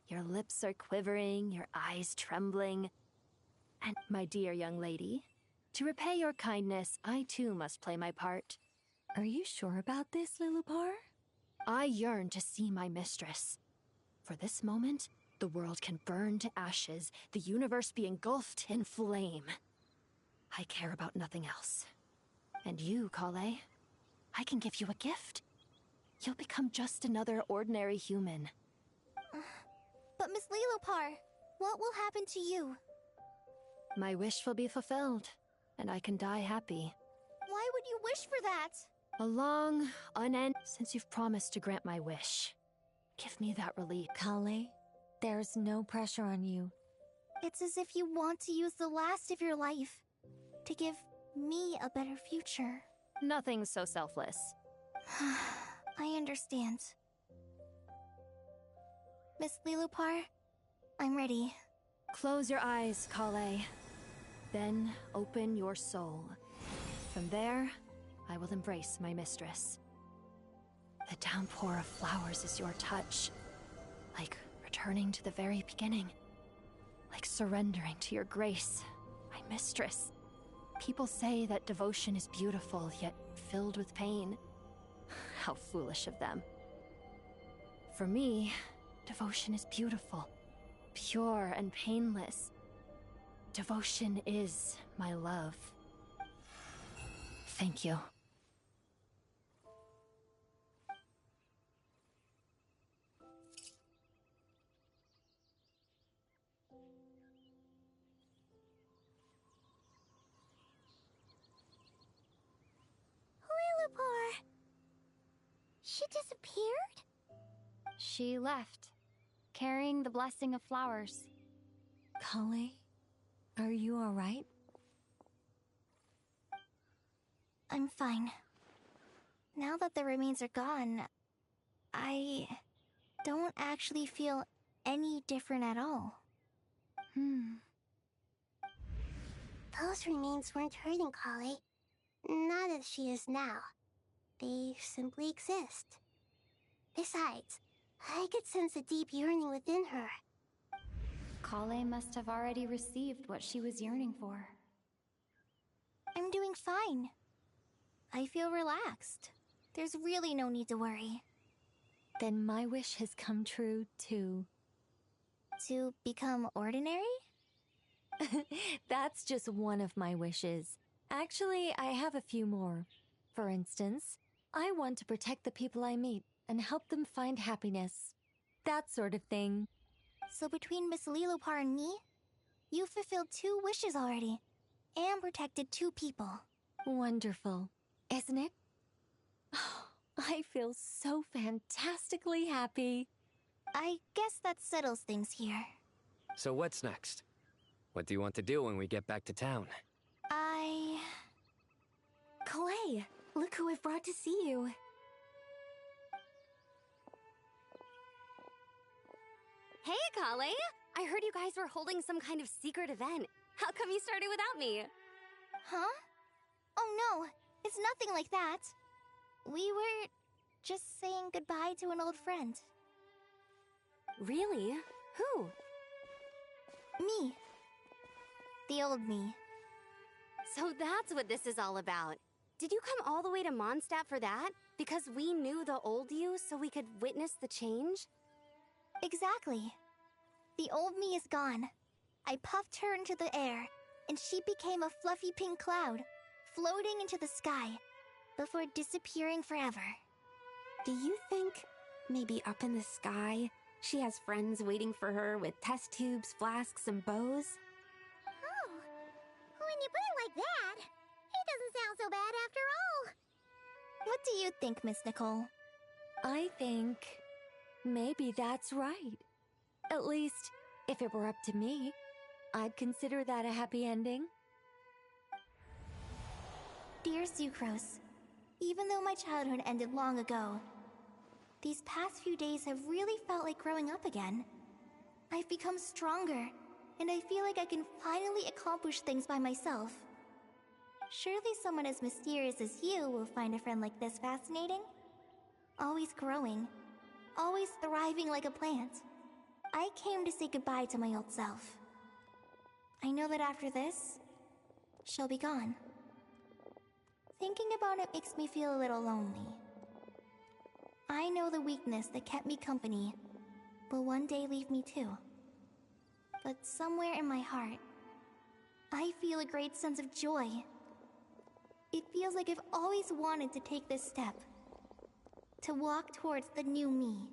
Your lips are quivering, your eyes trembling. And my dear young lady, to repay your kindness, I too must play my part. Are you sure about this, Lilopar? I yearn to see my mistress. For this moment, the world can burn to ashes, the universe be engulfed in flame. I care about nothing else. And you, Kale, I can give you a gift. You'll become just another ordinary human. But Miss Lilopar, what will happen to you? My wish will be fulfilled, and I can die happy. Why would you wish for that? A long, unending since you've promised to grant my wish. Give me that relief. Kale, there's no pressure on you. It's as if you want to use the last of your life to give me a better future. Nothing so selfless. I understand. Miss Lilopar, I'm ready. Close your eyes, Kale. Then open your soul. From there, I will embrace my mistress. The downpour of flowers is your touch. Like returning to the very beginning. Like surrendering to your grace, my mistress. People say that devotion is beautiful, yet filled with pain. How foolish of them. For me, devotion is beautiful, pure and painless. Devotion is my love. Thank you. Lilopar! She disappeared? She left, carrying the blessing of flowers. Kale, are you alright? I'm fine. Now that the remains are gone, I don't actually feel any different at all. Those remains weren't hurting Kale. Not as she is now. They simply exist. Besides, I could sense a deep yearning within her. Kale must have already received what she was yearning for. I'm doing fine. I feel relaxed. There's really no need to worry. Then my wish has come true, too. To become ordinary? That's just one of my wishes. Actually, I have a few more. For instance, I want to protect the people I meet and help them find happiness. That sort of thing. So between Miss Lilopar and me, you've fulfilled 2 wishes already, and protected 2 people. Wonderful, isn't it? I feel so fantastically happy. I guess that settles things here. So what's next? What do you want to do when we get back to town? Kalei, look who I've brought to see you. Hey, Kalei! I heard you guys were holding some kind of secret event. How come you started without me? Huh? Oh no, it's nothing like that. We were just saying goodbye to an old friend. Really? Who? Me. The old me. So that's what this is all about. Did you come all the way to Mondstadt for that? Because we knew the old you so we could witness the change? Exactly. The old me is gone. I puffed her into the air, and she became a fluffy pink cloud, floating into the sky, before disappearing forever. Do you think, maybe up in the sky, she has friends waiting for her with test tubes, flasks, and bows? Oh, when you put it like that, it doesn't sound so bad after all. What do you think, Miss Nicole? I think maybe that's right. At least, if it were up to me, I'd consider that a happy ending. Dear Sucrose, even though my childhood ended long ago, these past few days have really felt like growing up again. I've become stronger, and I feel like I can finally accomplish things by myself. Surely someone as mysterious as you will find a friend like this fascinating? Always growing, always thriving like a plant. I came to say goodbye to my old self. I know that after this, she'll be gone. Thinking about it makes me feel a little lonely. I know the weakness that kept me company will one day leave me too. But somewhere in my heart, I feel a great sense of joy. It feels like I've always wanted to take this step, to walk towards the new me.